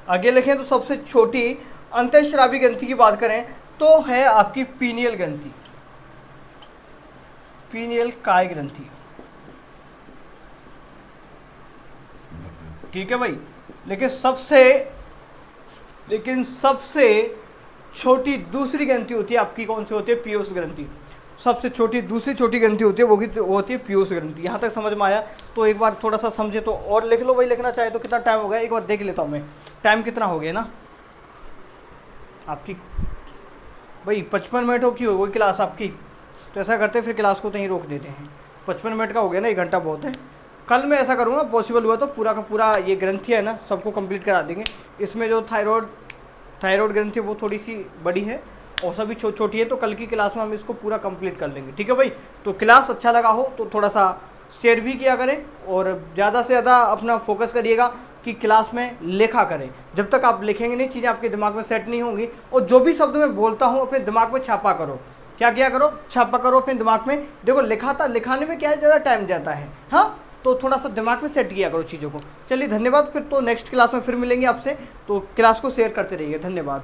आगे लिखें तो सबसे छोटी अंतःस्रावी ग्रंथि की बात करें तो है आपकी पीनियल ग्रंथि, पीनियल काय ग्रंथि, ठीक है भाई। लेकिन सबसे छोटी दूसरी ग्रंथि होती है आपकी, कौन सी होती है? पीयूष ग्रंथि। सबसे छोटी दूसरी छोटी ग्रंथि होती है वो होती है पीयूष ग्रंथि। यहाँ तक समझ में आया? तो एक बार थोड़ा सा समझे तो और लिख लो भाई, लिखना चाहे तो। कितना टाइम हो गया एक बार देख लेता हूँ मैं, टाइम कितना हो गया ना आपकी भाई। 55 मिनट हो की हो गई क्लास आपकी। तो ऐसा करते फिर क्लास को तो यहीं रोक देते हैं। 55 मिनट का हो गया ना, 1 घंटा बहुत है। कल मैं ऐसा करूँगा, पॉसिबल हुआ तो पूरा का पूरा ये ग्रंथि है ना सबको कंप्लीट करा देंगे। इसमें जो थायराइड ग्रंथि वो थोड़ी सी बड़ी है और सभी छोटी है, तो कल की क्लास में हम इसको पूरा कंप्लीट कर लेंगे, ठीक है भाई। तो क्लास अच्छा लगा हो तो थोड़ा सा शेयर भी किया करें और ज़्यादा से ज़्यादा अपना फोकस करिएगा कि क्लास में लिखा करें। जब तक आप लिखेंगे नहीं, चीज़ें आपके दिमाग में सेट नहीं होंगी। और जो भी शब्द मैं बोलता हूँ अपने दिमाग में छापा करो। क्या किया करो? छापा करो अपने दिमाग में। देखो लिखाने में क्या है, ज़्यादा टाइम जाता है, हाँ, तो थोड़ा सा दिमाग में सेट किया करो चीज़ों को। चलिए धन्यवाद, फिर तो नेक्स्ट क्लास में फिर मिलेंगे आपसे। तो क्लास को शेयर करते रहिए, धन्यवाद।